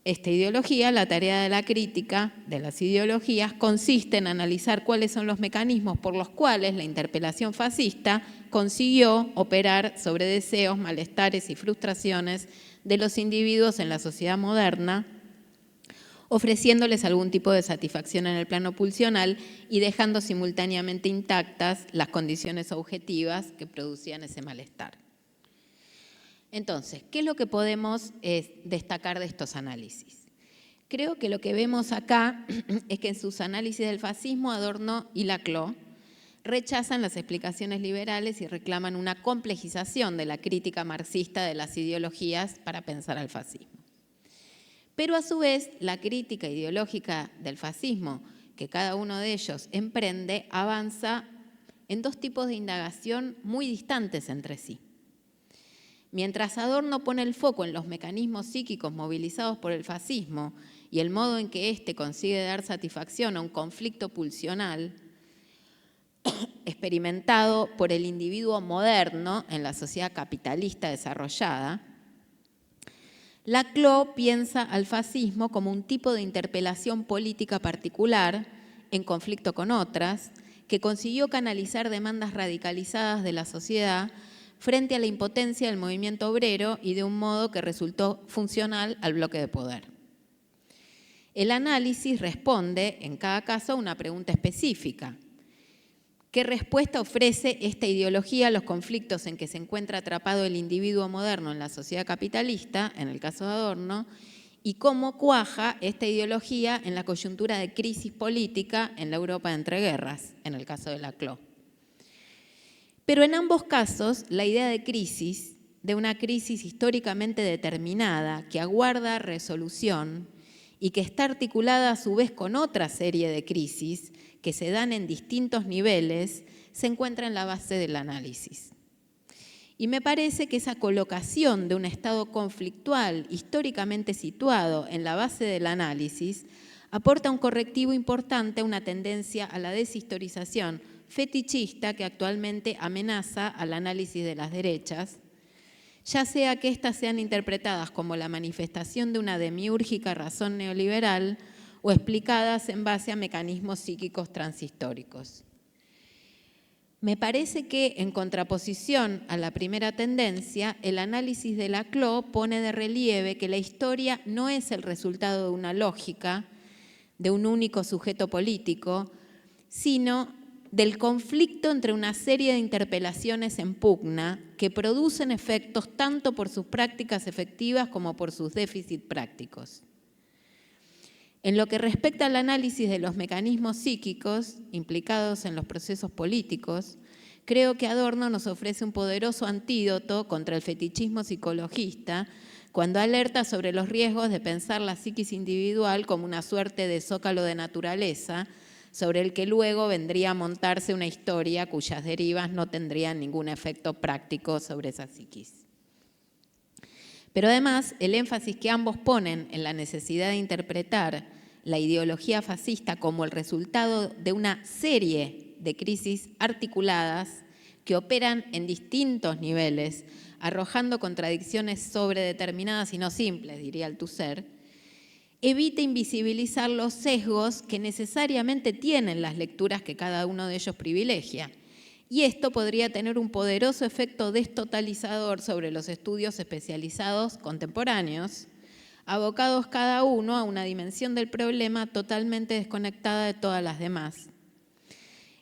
esta ideología, la tarea de la crítica de las ideologías consiste en analizar cuáles son los mecanismos por los cuales la interpelación fascista consiguió operar sobre deseos, malestares y frustraciones de los individuos en la sociedad moderna, ofreciéndoles algún tipo de satisfacción en el plano pulsional y dejando simultáneamente intactas las condiciones objetivas que producían ese malestar. Entonces, ¿qué es lo que podemos destacar de estos análisis? Creo que lo que vemos acá es que en sus análisis del fascismo, Adorno y Laclau rechazan las explicaciones liberales y reclaman una complejización de la crítica marxista de las ideologías para pensar al fascismo. Pero a su vez, la crítica ideológica del fascismo que cada uno de ellos emprende avanza en dos tipos de indagación muy distantes entre sí. Mientras Adorno pone el foco en los mecanismos psíquicos movilizados por el fascismo y el modo en que éste consigue dar satisfacción a un conflicto pulsional experimentado por el individuo moderno en la sociedad capitalista desarrollada, Laclau piensa al fascismo como un tipo de interpelación política particular en conflicto con otras, que consiguió canalizar demandas radicalizadas de la sociedad frente a la impotencia del movimiento obrero y de un modo que resultó funcional al bloque de poder. El análisis responde, en cada caso, a una pregunta específica. ¿Qué respuesta ofrece esta ideología a los conflictos en que se encuentra atrapado el individuo moderno en la sociedad capitalista, en el caso de Adorno, y cómo cuaja esta ideología en la coyuntura de crisis política en la Europa de entreguerras, en el caso de Laclau? Pero en ambos casos, la idea de crisis, de una crisis históricamente determinada que aguarda resolución y que está articulada a su vez con otra serie de crisis que se dan en distintos niveles, se encuentra en la base del análisis. Y me parece que esa colocación de un estado conflictual históricamente situado en la base del análisis aporta un correctivo importante a una tendencia a la deshistorización fetichista que actualmente amenaza al análisis de las derechas, ya sea que éstas sean interpretadas como la manifestación de una demiúrgica razón neoliberal o explicadas en base a mecanismos psíquicos transhistóricos. Me parece que, en contraposición a la primera tendencia, el análisis de Laclau pone de relieve que la historia no es el resultado de una lógica, de un único sujeto político, sino del conflicto entre una serie de interpelaciones en pugna que producen efectos tanto por sus prácticas efectivas como por sus déficits prácticos. En lo que respecta al análisis de los mecanismos psíquicos implicados en los procesos políticos, creo que Adorno nos ofrece un poderoso antídoto contra el fetichismo psicologista cuando alerta sobre los riesgos de pensar la psiquis individual como una suerte de zócalo de naturaleza sobre el que luego vendría a montarse una historia cuyas derivas no tendrían ningún efecto práctico sobre esa psiquis. Pero además, el énfasis que ambos ponen en la necesidad de interpretar la ideología fascista como el resultado de una serie de crisis articuladas que operan en distintos niveles, arrojando contradicciones sobredeterminadas y no simples, diría Althusser, evita invisibilizar los sesgos que necesariamente tienen las lecturas que cada uno de ellos privilegia. Y esto podría tener un poderoso efecto destotalizador sobre los estudios especializados contemporáneos, abocados cada uno a una dimensión del problema totalmente desconectada de todas las demás.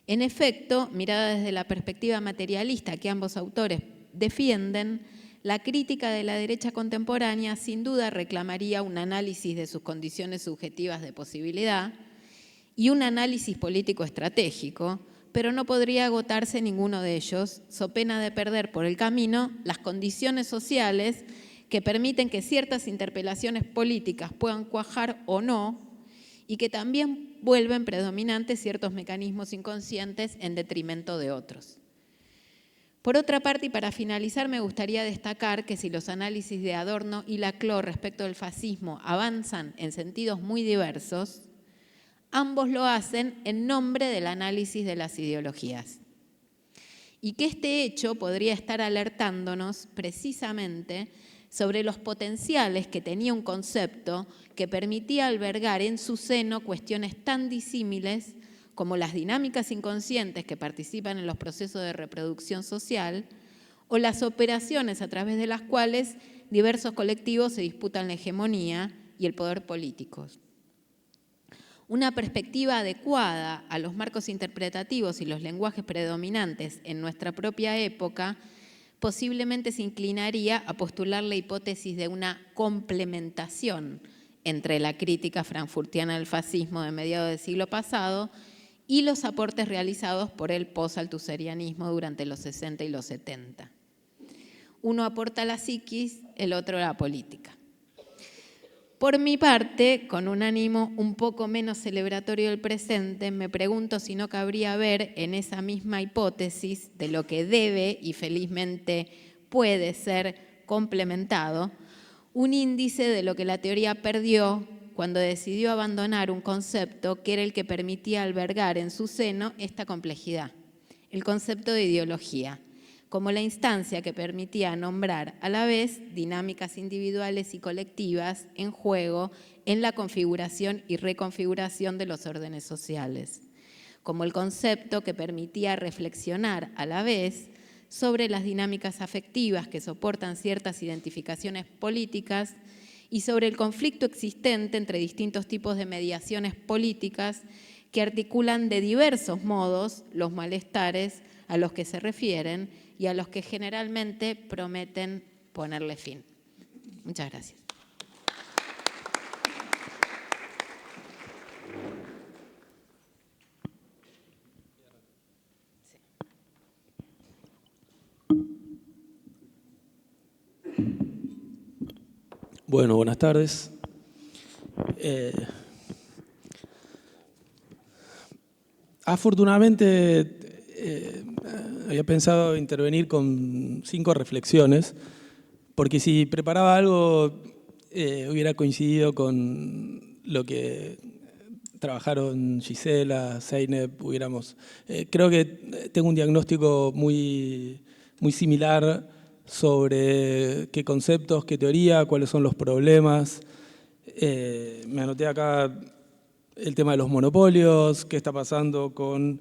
En efecto, mirada desde la perspectiva materialista que ambos autores defienden, la crítica de la derecha contemporánea sin duda reclamaría un análisis de sus condiciones subjetivas de posibilidad y un análisis político estratégico, pero no podría agotarse ninguno de ellos, so pena de perder por el camino las condiciones sociales que permiten que ciertas interpelaciones políticas puedan cuajar o no, y que también vuelven predominantes ciertos mecanismos inconscientes en detrimento de otros. Por otra parte, y para finalizar, me gustaría destacar que si los análisis de Adorno y Laclau respecto del fascismo avanzan en sentidos muy diversos, ambos lo hacen en nombre del análisis de las ideologías. Y que este hecho podría estar alertándonos precisamente sobre los potenciales que tenía un concepto que permitía albergar en su seno cuestiones tan disímiles como las dinámicas inconscientes que participan en los procesos de reproducción social o las operaciones a través de las cuales diversos colectivos se disputan la hegemonía y el poder político. Una perspectiva adecuada a los marcos interpretativos y los lenguajes predominantes en nuestra propia época posiblemente se inclinaría a postular la hipótesis de una complementación entre la crítica frankfurtiana del fascismo de mediados del siglo pasado y los aportes realizados por el post-althuserianismo durante los 60 y los 70. Uno aporta la psiquis, el otro la política. Por mi parte, con un ánimo un poco menos celebratorio del presente, me pregunto si no cabría ver en esa misma hipótesis de lo que debe y felizmente puede ser complementado, un índice de lo que la teoría perdió cuando decidió abandonar un concepto que era el que permitía albergar en su seno esta complejidad, el concepto de ideología, como la instancia que permitía nombrar a la vez dinámicas individuales y colectivas en juego en la configuración y reconfiguración de los órdenes sociales, como el concepto que permitía reflexionar a la vez sobre las dinámicas afectivas que soportan ciertas identificaciones políticas y sobre el conflicto existente entre distintos tipos de mediaciones políticas que articulan de diversos modos los malestares a los que se refieren y a los que generalmente prometen ponerle fin. Muchas gracias. Bueno, buenas tardes. Afortunadamente, había pensado intervenir con 5 reflexiones, porque si preparaba algo hubiera coincidido con lo que trabajaron Gisela, Zeynep, creo que tengo un diagnóstico muy similar sobre qué conceptos, qué teoría, cuáles son los problemas. Me anoté acá el tema de los monopolios, qué está pasando con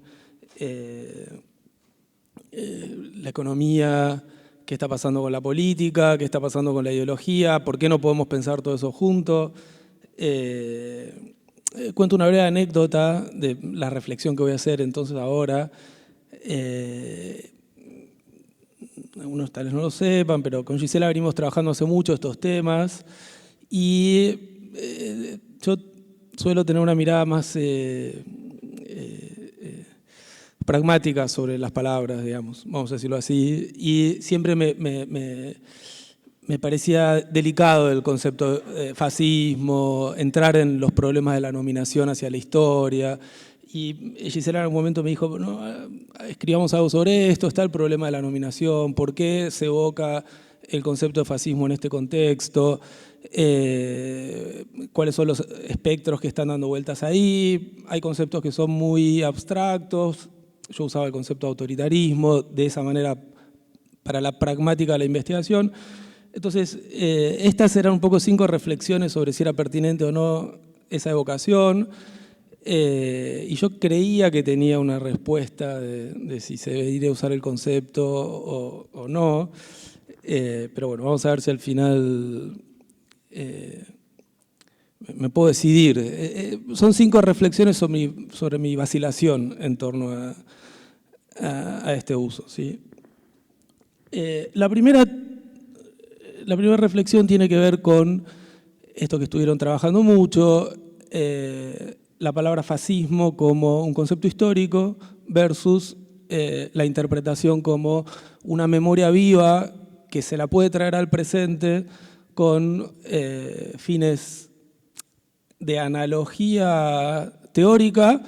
la economía, qué está pasando con la política, qué está pasando con la ideología, por qué no podemos pensar todo eso juntos. Cuento una breve anécdota de la reflexión que voy a hacer entonces ahora. Algunos tal vez no lo sepan, pero con Gisela venimos trabajando hace mucho estos temas y yo suelo tener una mirada más pragmática sobre las palabras, digamos, vamos a decirlo así, y siempre me parecía delicado el concepto de fascismo, entrar en los problemas de la nominación hacia la historia. Y Gisela en algún momento me dijo, no, escribamos algo sobre esto, está el problema de la nominación, por qué se evoca el concepto de fascismo en este contexto, cuáles son los espectros que están dando vueltas ahí. Hay conceptos que son muy abstractos, yo usaba el concepto de autoritarismo de esa manera para la pragmática de la investigación. Entonces, estas eran un poco 5 reflexiones sobre si era pertinente o no esa evocación. Y yo creía que tenía una respuesta de si se debería usar el concepto o no. Pero bueno, vamos a ver si al final me puedo decidir. Son 5 reflexiones sobre mi vacilación en torno a este uso, ¿sí? La primera reflexión tiene que ver con esto que estuvieron trabajando mucho, la palabra fascismo como un concepto histórico versus la interpretación como una memoria viva que se la puede traer al presente con fines de analogía teórica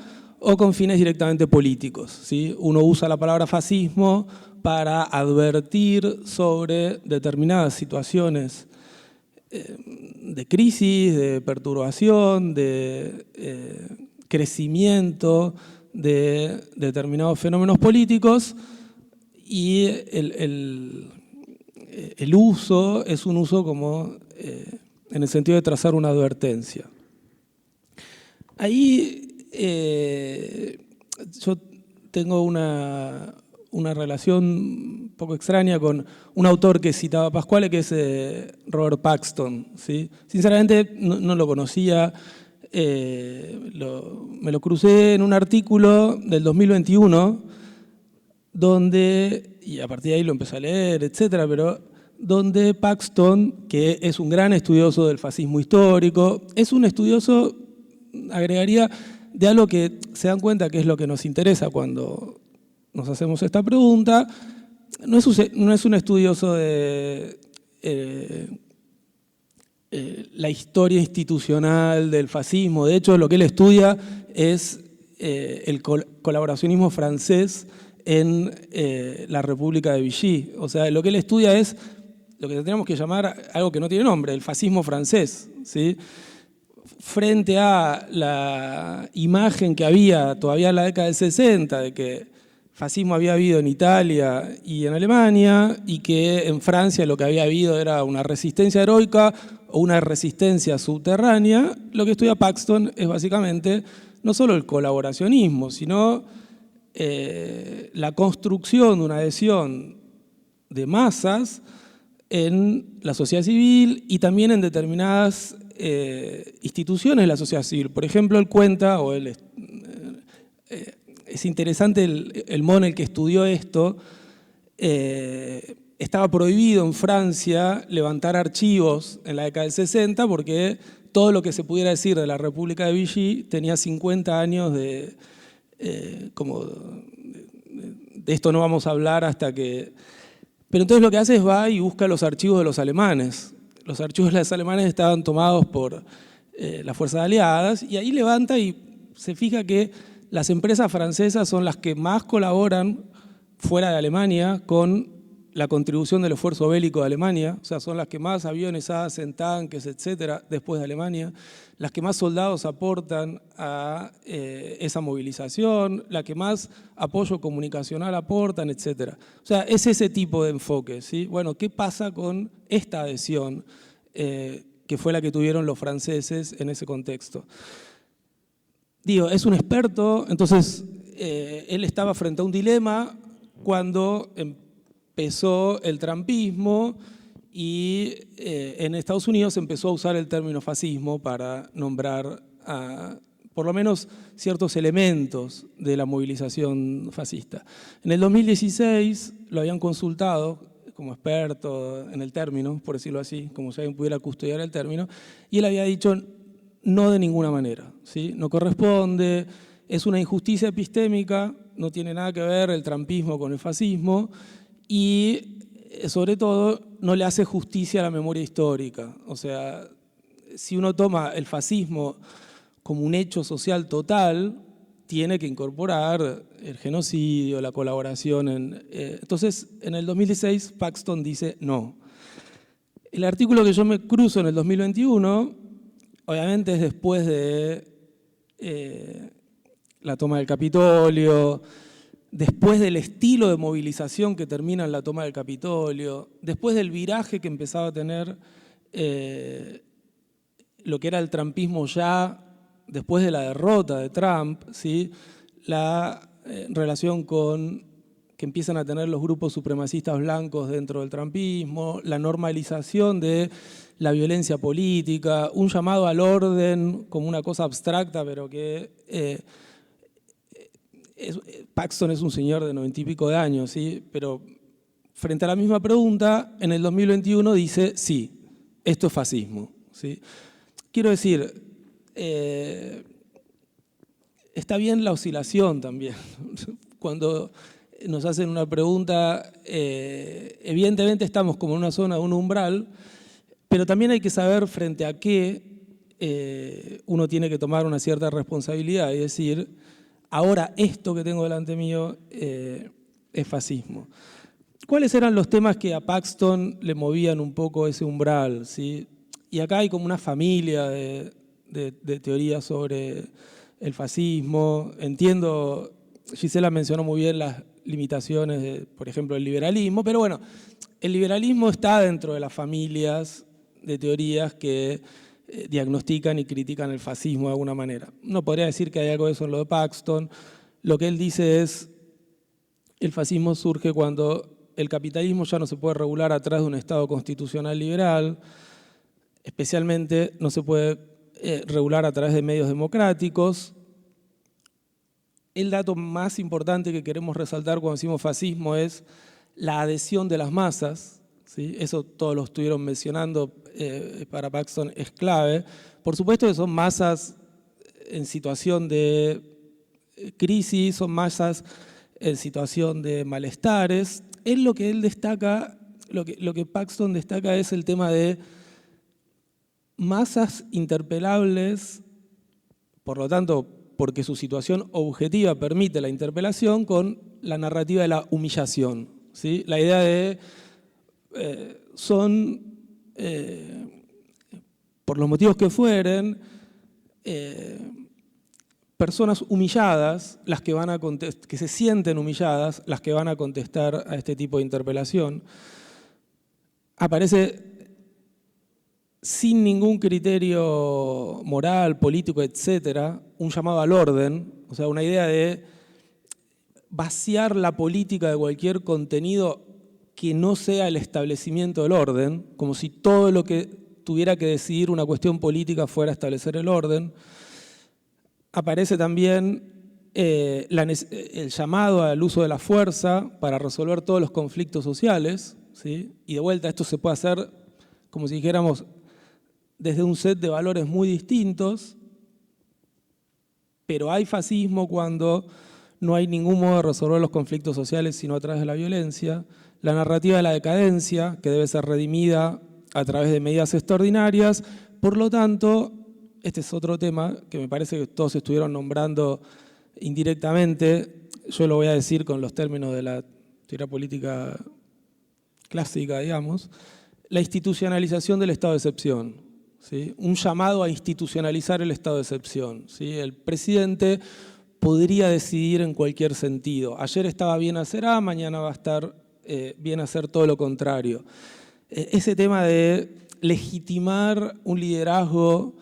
o con fines directamente políticos, ¿sí? Uno usa la palabra fascismo para advertir sobre determinadas situaciones de crisis, de perturbación, de crecimiento de determinados fenómenos políticos, y el uso es un uso como en el sentido de trazar una advertencia. Ahí yo tengo una relación un poco extraña con un autor que citaba Pasquale, que es Robert Paxton, ¿sí? Sinceramente no lo conocía, me lo crucé en un artículo del 2021, donde, y a partir de ahí lo empecé a leer, etcétera, pero donde Paxton, que es un gran estudioso del fascismo histórico, es un estudioso, agregaría, de algo que se dan cuenta que es lo que nos interesa cuando nos hacemos esta pregunta. No es un estudioso de la historia institucional del fascismo. De hecho, lo que él estudia es el colaboracionismo francés en la República de Vichy. O sea, lo que él estudia es lo que tendríamos que llamar algo que no tiene nombre, el fascismo francés, ¿sí? Frente a la imagen que había todavía en la década del 60 de que fascismo había habido en Italia y en Alemania, y que en Francia lo que había habido era una resistencia heroica o una resistencia subterránea, lo que estudia Paxton es básicamente no solo el colaboracionismo, sino la construcción de una adhesión de masas en la sociedad civil y también en determinadas instituciones de la sociedad civil. Por ejemplo, él cuenta, es interesante el modo en el que estudió esto. Estaba prohibido en Francia levantar archivos en la década del 60 porque todo lo que se pudiera decir de la República de Vichy tenía 50 años de esto no vamos a hablar hasta que... Pero entonces lo que hace es va y busca los archivos de los alemanes. Los archivos de los alemanes estaban tomados por las fuerzas aliadas, y ahí levanta y se fija que las empresas francesas son las que más colaboran fuera de Alemania con la contribución del esfuerzo bélico de Alemania, o sea, son las que más aviones hacen, tanques, etcétera, después de Alemania, las que más soldados aportan a esa movilización, las que más apoyo comunicacional aportan, etcétera. O sea, es ese tipo de enfoque, ¿sí? Bueno, ¿qué pasa con esta adhesión que fue la que tuvieron los franceses en ese contexto? Digo, es un experto, entonces él estaba frente a un dilema cuando empezó el trumpismo y en Estados Unidos empezó a usar el término fascismo para nombrar por lo menos ciertos elementos de la movilización fascista. En el 2016 lo habían consultado como experto en el término, por decirlo así, como si alguien pudiera custodiar el término, y él había dicho no de ninguna manera, ¿sí? No corresponde, es una injusticia epistémica no tiene nada que ver el trumpismo con el fascismo y, sobre todo, no le hace justicia a la memoria histórica. O sea, si uno toma el fascismo como un hecho social total, tiene que incorporar el genocidio, la colaboración. Entonces, en el 2016, Paxton dice no. El artículo que yo me cruzo en el 2021, obviamente es después de la toma del Capitolio, después del estilo de movilización que termina en la toma del Capitolio, después del viraje que empezaba a tener lo que era el trumpismo ya después de la derrota de Trump, ¿sí? La relación que empiezan a tener los grupos supremacistas blancos dentro del trumpismo, la normalización de la violencia política, un llamado al orden como una cosa abstracta, pero que Paxton es un señor de 90 y pico de años, ¿sí? Pero frente a la misma pregunta, en el 2021 dice, sí, esto es fascismo, ¿sí? Quiero decir, está bien la oscilación también. Cuando nos hacen una pregunta, evidentemente estamos como en una zona, un umbral, pero también hay que saber frente a qué uno tiene que tomar una cierta responsabilidad y decir, ahora esto que tengo delante mío es fascismo. ¿Cuáles eran los temas que a Paxton le movían un poco ese umbral, ¿sí? Y acá hay como una familia de teorías sobre el fascismo. Entiendo, Gisela mencionó muy bien las limitaciones de, por ejemplo, el liberalismo, pero bueno, el liberalismo está dentro de las familias de teorías que diagnostican y critican el fascismo de alguna manera. No podría decir que hay algo de eso en lo de Paxton. Lo que él dice es, el fascismo surge cuando el capitalismo ya no se puede regular a través de un Estado constitucional liberal, especialmente no se puede regular a través de medios democráticos. El dato más importante que queremos resaltar cuando decimos fascismo es la adhesión de las masas, ¿sí? Eso todos lo estuvieron mencionando, para Paxton es clave. Por supuesto que son masas en situación de crisis, son masas en situación de malestares. Lo que él destaca, lo que Paxton destaca es el tema de masas interpelables, por lo tanto, porque su situación objetiva permite la interpelación, con la narrativa de la humillación, ¿sí? La idea de son, por los motivos que fueren, personas humilladas, las que van a que se sienten humilladas, las que van a contestar a este tipo de interpelación. Aparece sin ningún criterio moral, político, etcétera, un llamado al orden, o sea, una idea de vaciar la política de cualquier contenido que no sea el establecimiento del orden, como si todo lo que tuviera que decidir una cuestión política fuera establecer el orden. Aparece también el llamado al uso de la fuerza para resolver todos los conflictos sociales, ¿sí? Y de vuelta esto se puede hacer, como si dijéramos, desde un set de valores muy distintos, pero hay fascismo cuando no hay ningún modo de resolver los conflictos sociales sino a través de la violencia. La narrativa de la decadencia, que debe ser redimida a través de medidas extraordinarias. Por lo tanto, este es otro tema que me parece que todos estuvieron nombrando indirectamente. Yo lo voy a decir con los términos de la teoría política clásica, digamos. La institucionalización del estado de excepción, ¿sí? Un llamado a institucionalizar el estado de excepción, ¿sí? El presidente podría decidir en cualquier sentido. Ayer estaba bien hacer A, mañana va a estar bien hacer todo lo contrario. Ese tema de legitimar un liderazgo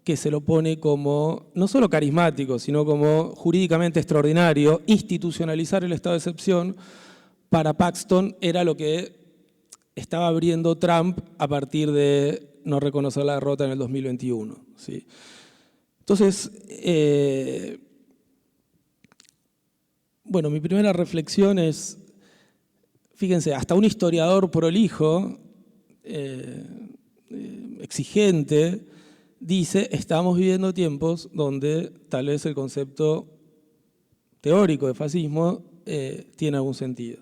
que se lo pone como, no solo carismático, sino como jurídicamente extraordinario, institucionalizar el estado de excepción, para Paxton era lo que estaba abriendo Trump a partir de no reconocer la derrota en el 2021. ¿Sí? Entonces, bueno, mi primera reflexión es, fíjense, hasta un historiador prolijo, exigente, dice, estamos viviendo tiempos donde tal vez el concepto teórico de fascismo tiene algún sentido.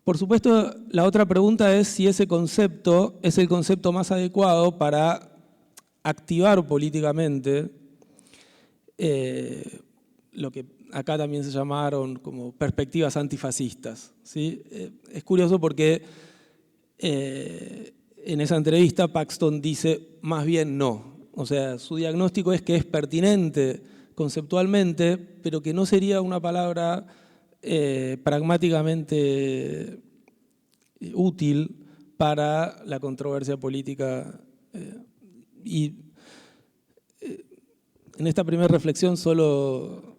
Por supuesto, la otra pregunta es si ese concepto es el concepto más adecuado para activar políticamente lo que acá también se llamaron como perspectivas antifascistas, ¿sí? Es curioso porque en esa entrevista Paxton dice más bien no. O sea, su diagnóstico es que es pertinente conceptualmente, pero que no sería una palabra pragmáticamente útil para la controversia política. Y en esta primera reflexión solo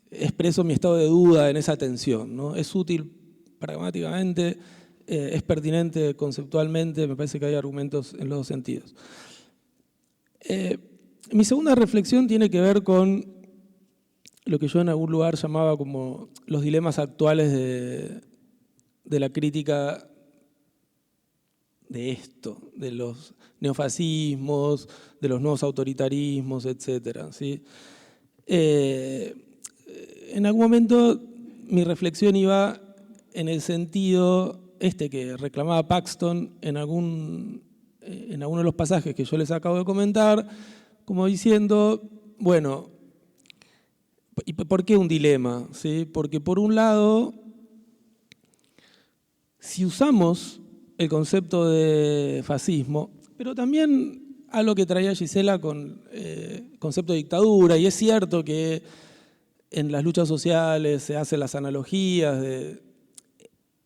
expreso mi estado de duda en esa tensión, ¿no? Es útil pragmáticamente, es pertinente conceptualmente, me parece que hay argumentos en los dos sentidos. Mi segunda reflexión tiene que ver con lo que yo en algún lugar llamaba como los dilemas actuales de la crítica de esto, de los neofascismos, de los nuevos autoritarismos, etc. ¿Sí? En algún momento mi reflexión iba en el sentido que reclamaba Paxton en alguno de los pasajes que yo les acabo de comentar, como diciendo, bueno, ¿y por qué un dilema? ¿Sí? Porque por un lado, si usamos el concepto de fascismo, pero también a lo que traía Gisela con el concepto de dictadura, y es cierto que en las luchas sociales se hacen las analogías de,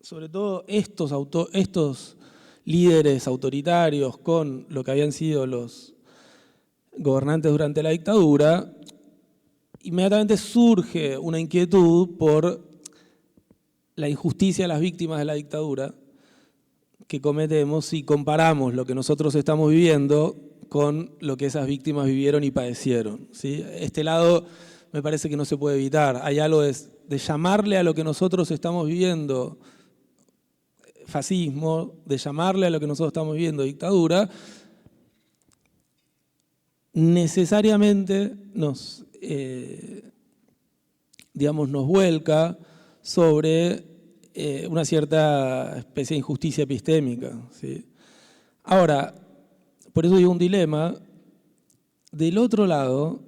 sobre todo estos líderes autoritarios con lo que habían sido los gobernantes durante la dictadura, inmediatamente surge una inquietud por la injusticia de las víctimas de la dictadura que cometemos si comparamos lo que nosotros estamos viviendo con lo que esas víctimas vivieron y padecieron, ¿sí? Este lado me parece que no se puede evitar. Hay algo de llamarle a lo que nosotros estamos viviendo fascismo, de llamarle a lo que nosotros estamos viviendo dictadura, necesariamente nos vuelca sobre una cierta especie de injusticia epistémica, ¿sí? Ahora, por eso digo un dilema. Del otro lado,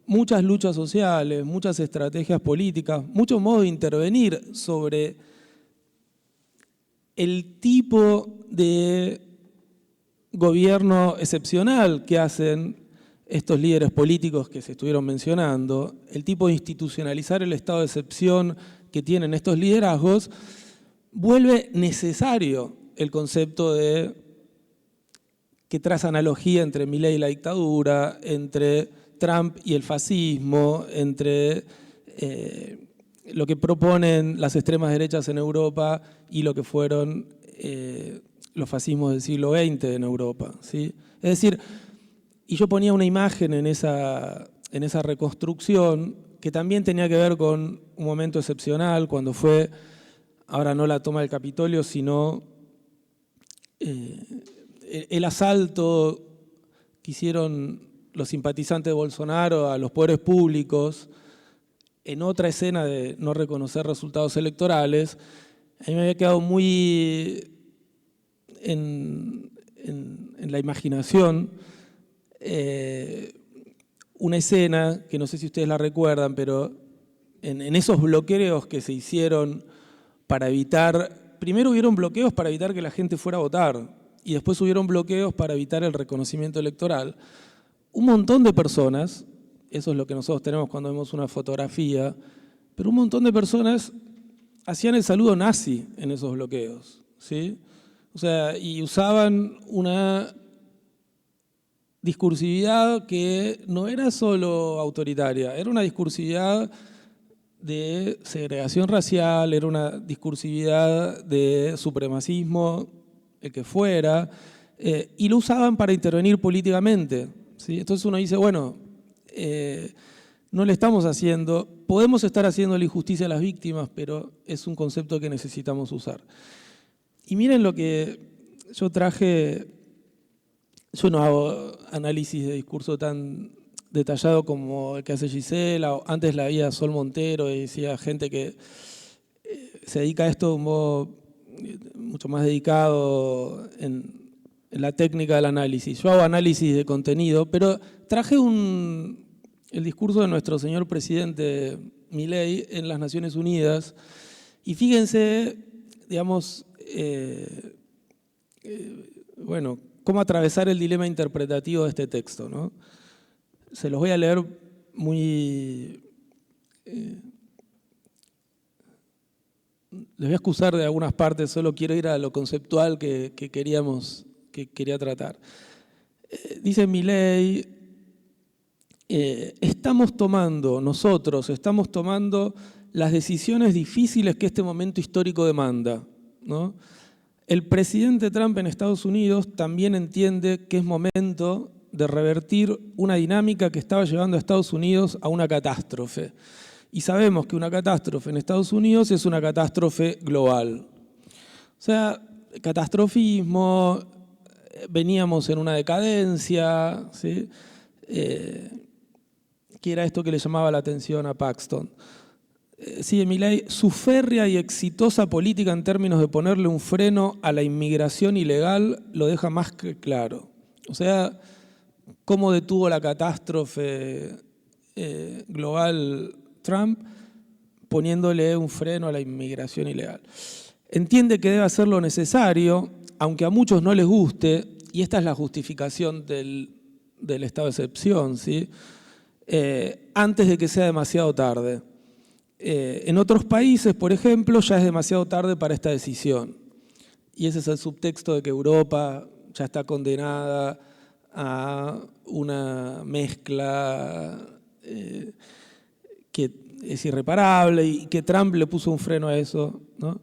muchas luchas sociales, muchas estrategias políticas, muchos modos de intervenir sobre el tipo de gobierno excepcional que hacen estos líderes políticos que se estuvieron mencionando, el tipo de institucionalizar el estado de excepción que tienen estos liderazgos, vuelve necesario el concepto de que traza analogía entre Milei y la dictadura, entre Trump y el fascismo, entre lo que proponen las extremas derechas en Europa y lo que fueron los fascismos del siglo XX en Europa, ¿sí? Es decir, y yo ponía una imagen en esa reconstrucción que también tenía que ver con un momento excepcional, cuando fue, ahora no la toma del Capitolio, sino el asalto que hicieron los simpatizantes de Bolsonaro a los poderes públicos, en otra escena de no reconocer resultados electorales. A mí me había quedado muy en la imaginación una escena que no sé si ustedes la recuerdan, pero en esos bloqueos que se hicieron para evitar, primero hubieron bloqueos para evitar que la gente fuera a votar y después hubieron bloqueos para evitar el reconocimiento electoral. Un montón de personas, eso es lo que nosotros tenemos cuando vemos una fotografía, pero un montón de personas hacían el saludo nazi en esos bloqueos, ¿sí? O sea, y usaban una discursividad que no era solo autoritaria, era una discursividad de segregación racial, era una discursividad de supremacismo, el que fuera, y lo usaban para intervenir políticamente, ¿sí? Entonces uno dice, bueno, no le estamos haciendo, podemos estar haciendo la injusticia a las víctimas, pero es un concepto que necesitamos usar. Y miren lo que yo traje. Yo no hago análisis de discurso tan detallado como el que hace Gisela, o antes la había Sol Montero, y decía gente que se dedica a esto de un modo mucho más dedicado en la técnica del análisis. Yo hago análisis de contenido, pero traje el discurso de nuestro señor presidente Milei en las Naciones Unidas, y fíjense, digamos, bueno, cómo atravesar el dilema interpretativo de este texto, ¿no? Se los voy a leer muy... les voy a excusar de algunas partes, solo quiero ir a lo conceptual que quería tratar. Dice Milei, nosotros estamos tomando las decisiones difíciles que este momento histórico demanda, ¿no? El presidente Trump en Estados Unidos también entiende que es momento de revertir una dinámica que estaba llevando a Estados Unidos a una catástrofe. Y sabemos que una catástrofe en Estados Unidos es una catástrofe global. O sea, catastrofismo, veníamos en una decadencia, ¿sí? Que era esto que le llamaba la atención a Paxton. Sigue Milei, su férrea y exitosa política en términos de ponerle un freno a la inmigración ilegal lo deja más que claro. O sea, cómo detuvo la catástrofe global Trump poniéndole un freno a la inmigración ilegal. Entiende que debe hacer lo necesario, aunque a muchos no les guste, y esta es la justificación del estado de excepción, ¿sí? Antes de que sea demasiado tarde. En otros países, por ejemplo, ya es demasiado tarde para esta decisión. Y ese es el subtexto de que Europa ya está condenada a una mezcla que es irreparable y que Trump le puso un freno a eso, ¿no?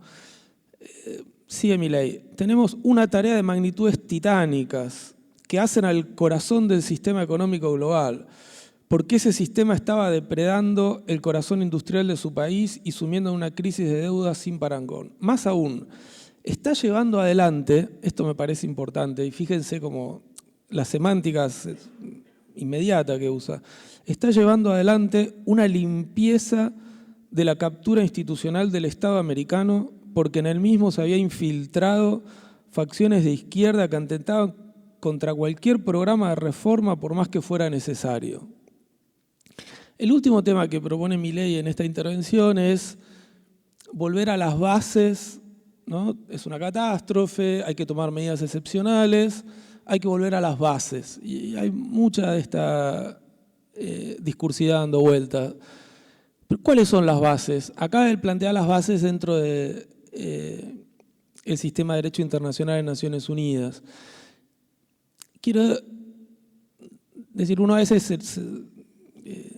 Sigue Milei. Tenemos una tarea de magnitudes titánicas que hacen al corazón del sistema económico global, porque ese sistema estaba depredando el corazón industrial de su país y sumiendo en una crisis de deuda sin parangón. Más aún, está llevando adelante, esto me parece importante, y fíjense cómo las semánticas inmediata que usa, está llevando adelante una limpieza de la captura institucional del Estado americano porque en el mismo se había infiltrado facciones de izquierda que atentaban contra cualquier programa de reforma por más que fuera necesario. El último tema que propone Milei en esta intervención es volver a las bases, ¿no? Es una catástrofe, hay que tomar medidas excepcionales, hay que volver a las bases. Y hay mucha de esta discursidad dando vuelta. Pero ¿cuáles son las bases? Acá él plantea las bases dentro de el sistema de derecho internacional de Naciones Unidas. Quiero decir, uno a veces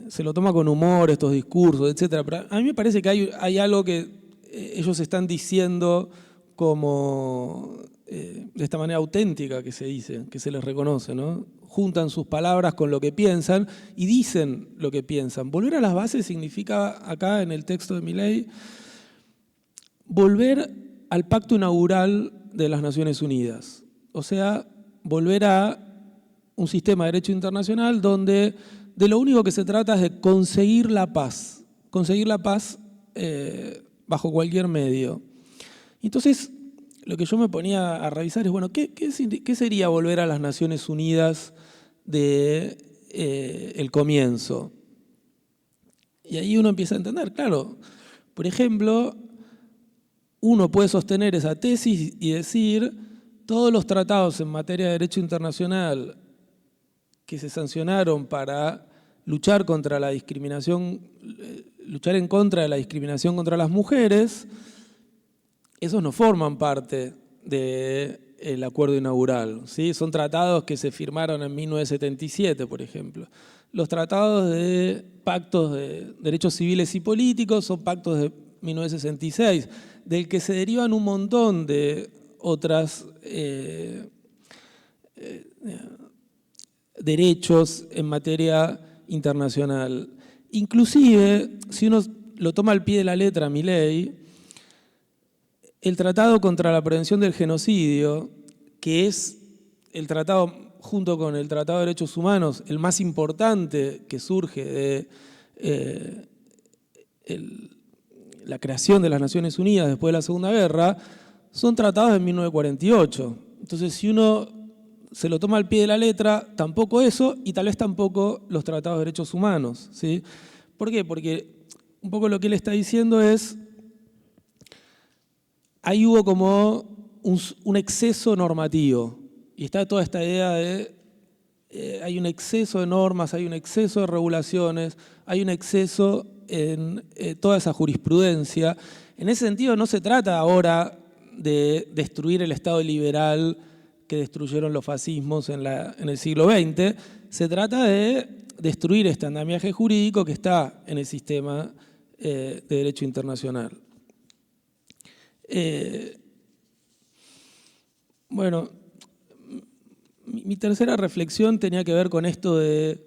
se lo toma con humor estos discursos, etc. Pero a mí me parece que hay algo que ellos están diciendo como de esta manera auténtica que se dice, que se les reconoce, ¿no? Juntan sus palabras con lo que piensan y dicen lo que piensan. Volver a las bases significa, acá en el texto de Milei, volver al pacto inaugural de las Naciones Unidas. O sea, volver a un sistema de derecho internacional donde de lo único que se trata es de conseguir la paz bajo cualquier medio. Entonces, lo que yo me ponía a revisar es, bueno, ¿qué sería volver a las Naciones Unidas del comienzo? Y ahí uno empieza a entender, claro, por ejemplo, uno puede sostener esa tesis y decir, todos los tratados en materia de derecho internacional que se sancionaron para luchar contra la discriminación, luchar en contra de la discriminación contra las mujeres, esos no forman parte del acuerdo inaugural, ¿sí? Son tratados que se firmaron en 1977, por ejemplo. Los tratados de pactos de derechos civiles y políticos son pactos de 1966, del que se derivan un montón de otras derechos en materia internacional. Inclusive, si uno lo toma al pie de la letra, Milei, el Tratado contra la Prevención del Genocidio, que es el tratado junto con el Tratado de Derechos Humanos, el más importante que surge de la creación de las Naciones Unidas después de la Segunda Guerra, son tratados de 1948. Entonces, si uno se lo toma al pie de la letra, tampoco eso, y tal vez tampoco los tratados de derechos humanos, ¿sí? ¿Por qué? Porque un poco lo que él está diciendo es, ahí hubo como un exceso normativo, y está toda esta idea de hay un exceso de normas, hay un exceso de regulaciones, hay un exceso en toda esa jurisprudencia. En ese sentido no se trata ahora de destruir el Estado liberal que destruyeron los fascismos en el siglo XX, se trata de destruir este andamiaje jurídico que está en el sistema de derecho internacional. Bueno, mi tercera reflexión tenía que ver con esto de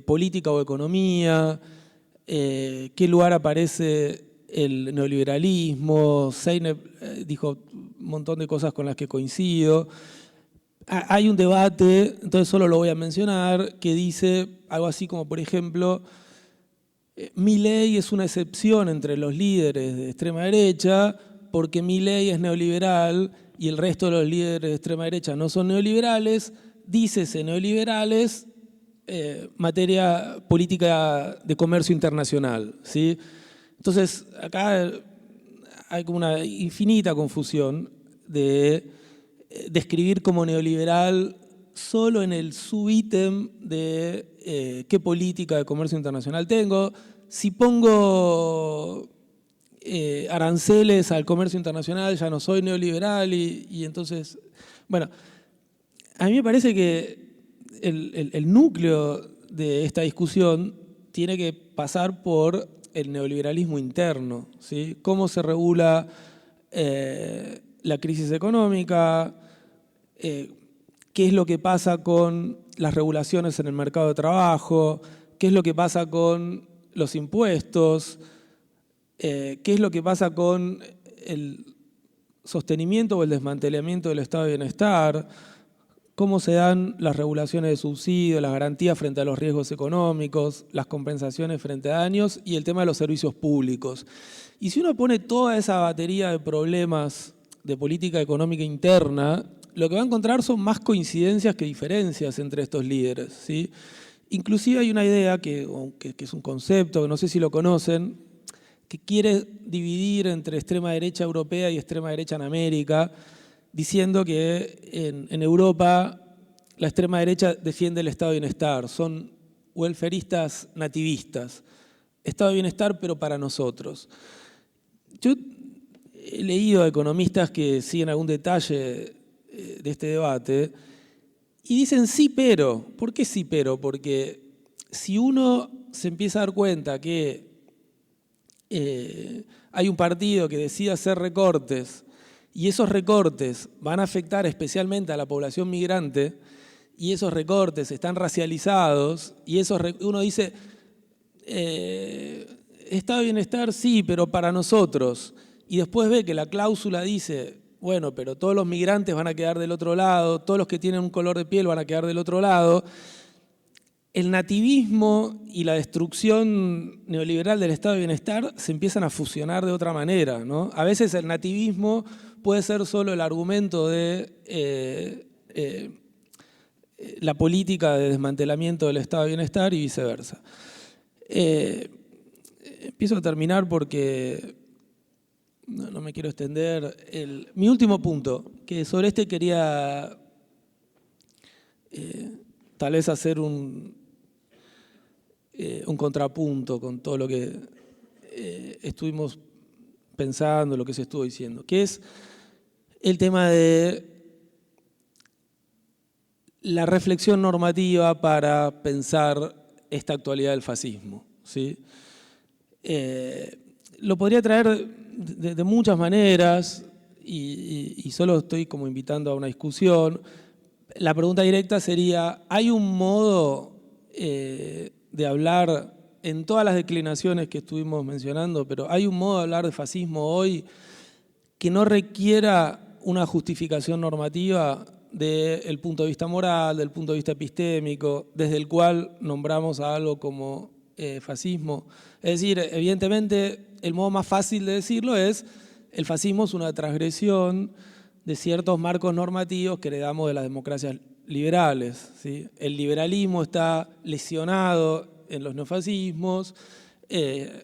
política o economía, qué lugar aparece el neoliberalismo. Zeynep dijo un montón de cosas con las que coincido. Hay un debate, entonces solo lo voy a mencionar, que dice algo así como, por ejemplo, Milei es una excepción entre los líderes de extrema derecha porque Milei es neoliberal y el resto de los líderes de extrema derecha no son neoliberales, dícese neoliberales, materia política de comercio internacional, ¿sí? Entonces, acá hay como una infinita confusión de describir como neoliberal solo en el subítem de qué política de comercio internacional tengo. Si pongo aranceles al comercio internacional ya no soy neoliberal y entonces, bueno, a mí me parece que el núcleo de esta discusión tiene que pasar por el neoliberalismo interno, ¿sí? Cómo se regula la crisis económica, qué es lo que pasa con las regulaciones en el mercado de trabajo, qué es lo que pasa con los impuestos, qué es lo que pasa con el sostenimiento o el desmantelamiento del estado de bienestar, cómo se dan las regulaciones de subsidio, las garantías frente a los riesgos económicos, las compensaciones frente a daños y el tema de los servicios públicos. Y si uno pone toda esa batería de problemas de política económica interna, lo que va a encontrar son más coincidencias que diferencias entre estos líderes, ¿sí? Inclusive hay una idea que es un concepto, que no sé si lo conocen, que quiere dividir entre extrema derecha europea y extrema derecha en América, diciendo que en Europa la extrema derecha defiende el estado de bienestar, son welfaristas nativistas, estado de bienestar pero para nosotros. Yo he leído a economistas que siguen algún detalle de este debate y dicen sí pero. ¿Por qué sí pero? Porque si uno se empieza a dar cuenta que hay un partido que decide hacer recortes y esos recortes van a afectar especialmente a la población migrante y esos recortes están racializados y uno dice, estado de bienestar sí, pero para nosotros. Y después ve que la cláusula dice, bueno, pero todos los migrantes van a quedar del otro lado, todos los que tienen un color de piel van a quedar del otro lado. El nativismo y la destrucción neoliberal del estado de bienestar se empiezan a fusionar de otra manera, ¿no? A veces el nativismo puede ser solo el argumento de la política de desmantelamiento del estado de bienestar y viceversa. Empiezo a terminar porque no me quiero extender. Mi último punto, que sobre este quería tal vez hacer un contrapunto con todo lo que estuvimos pensando, lo que se estuvo diciendo, que es el tema de la reflexión normativa para pensar esta actualidad del fascismo, ¿sí? Lo podría traer de muchas maneras y solo estoy como invitando a una discusión. La pregunta directa sería, ¿hay un modo de hablar en todas las declinaciones que estuvimos mencionando, pero hay un modo de hablar de fascismo hoy que no requiera una justificación normativa del punto de vista moral, del punto de vista epistémico, desde el cual nombramos a algo como fascismo. Es decir, evidentemente, el modo más fácil de decirlo es el fascismo es una transgresión de ciertos marcos normativos que heredamos de las democracias liberales, ¿sí? El liberalismo está lesionado en los neofascismos,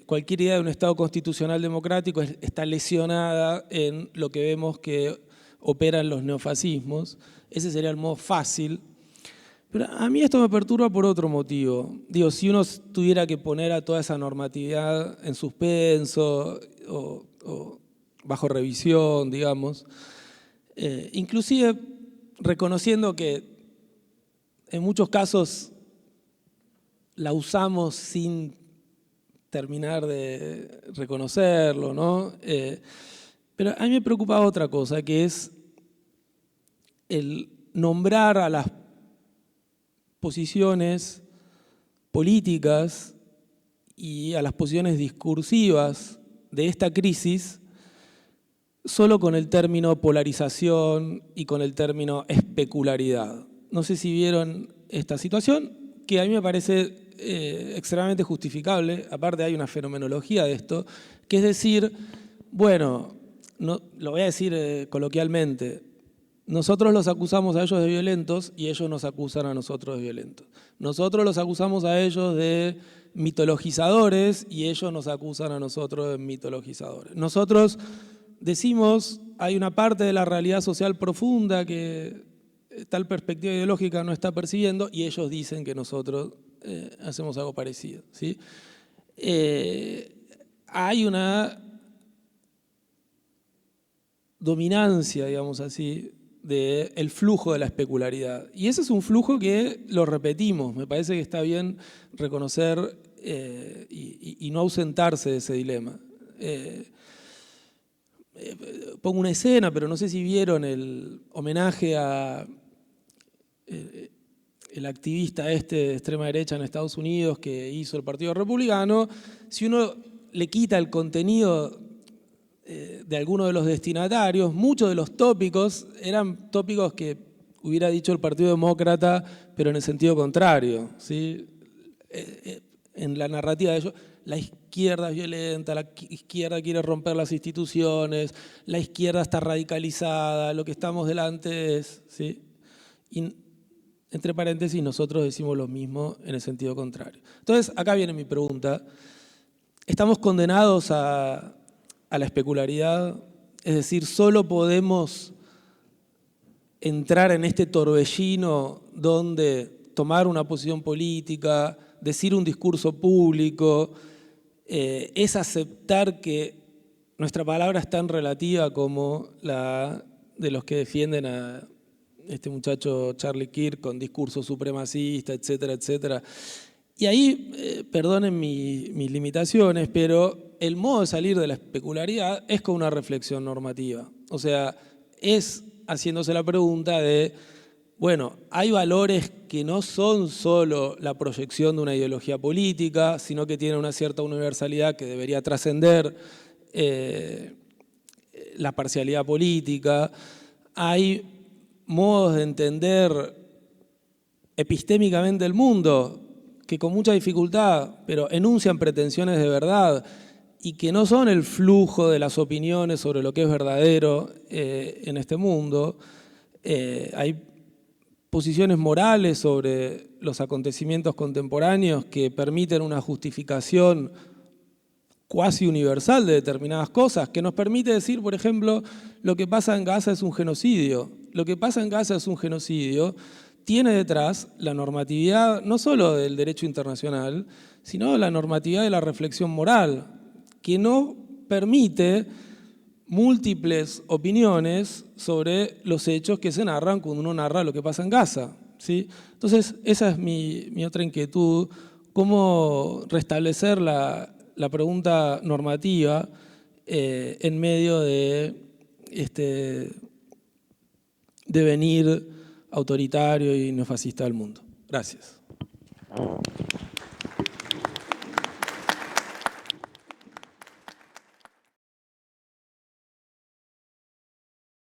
cualquier idea de un Estado constitucional democrático está lesionada en lo que vemos que operan los neofascismos. Ese sería el modo fácil. Pero a mí esto me perturba por otro motivo. Digo, si uno tuviera que poner a toda esa normatividad en suspenso o bajo revisión, digamos, inclusive reconociendo que en muchos casos la usamos sin terminar de reconocerlo, ¿no? Pero a mí me preocupa otra cosa, que es el nombrar a las posiciones políticas y a las posiciones discursivas de esta crisis solo con el término polarización y con el término especularidad. No sé si vieron esta situación, que a mí me parece extremadamente justificable. Aparte hay una fenomenología de esto, que es decir, bueno, no, lo voy a decir coloquialmente, nosotros los acusamos a ellos de violentos y ellos nos acusan a nosotros de violentos. Nosotros los acusamos a ellos de mitologizadores y ellos nos acusan a nosotros de mitologizadores. Nosotros decimos, hay una parte de la realidad social profunda que tal perspectiva ideológica no está percibiendo y ellos dicen que nosotros hacemos algo parecido, ¿sí? Hay una dominancia, digamos así, del flujo de la especularidad. Y ese es un flujo que lo repetimos. Me parece que está bien reconocer y no ausentarse de ese dilema. Pongo una escena, pero no sé si vieron el homenaje a el activista de extrema derecha en Estados Unidos que hizo el Partido Republicano. Si uno le quita el contenido de algunos de los destinatarios, muchos de los tópicos eran tópicos que hubiera dicho el Partido Demócrata, pero en el sentido contrario, ¿sí? En la narrativa de ellos, la izquierda es violenta, la izquierda quiere romper las instituciones, la izquierda está radicalizada, lo que estamos delante es, ¿sí? Y, entre paréntesis, nosotros decimos lo mismo en el sentido contrario. Entonces, acá viene mi pregunta. ¿Estamos condenados a la especularidad? Es decir, ¿solo podemos entrar en este torbellino donde tomar una posición política, decir un discurso público, es aceptar que nuestra palabra es tan relativa como la de los que defienden a este muchacho Charlie Kirk con discurso supremacista, etcétera, etcétera? Y ahí, perdonen mis limitaciones, pero el modo de salir de la especularidad es con una reflexión normativa. O sea, es haciéndose la pregunta de, bueno, hay valores que no son solo la proyección de una ideología política, sino que tienen una cierta universalidad que debería trascender la parcialidad política. Hay modos de entender epistémicamente el mundo que con mucha dificultad, pero enuncian pretensiones de verdad y que no son el flujo de las opiniones sobre lo que es verdadero en este mundo. Hay posiciones morales sobre los acontecimientos contemporáneos que permiten una justificación cuasi universal de determinadas cosas, que nos permite decir, por ejemplo, lo que pasa en Gaza es un genocidio. Lo que pasa en Gaza es un genocidio, tiene detrás la normatividad no solo del derecho internacional, sino la normatividad de la reflexión moral, que no permite múltiples opiniones sobre los hechos que se narran cuando uno narra lo que pasa en Gaza, ¿sí? Entonces, esa es mi otra inquietud, cómo restablecer la pregunta normativa en medio de este devenir autoritario y neofascista del mundo. Gracias.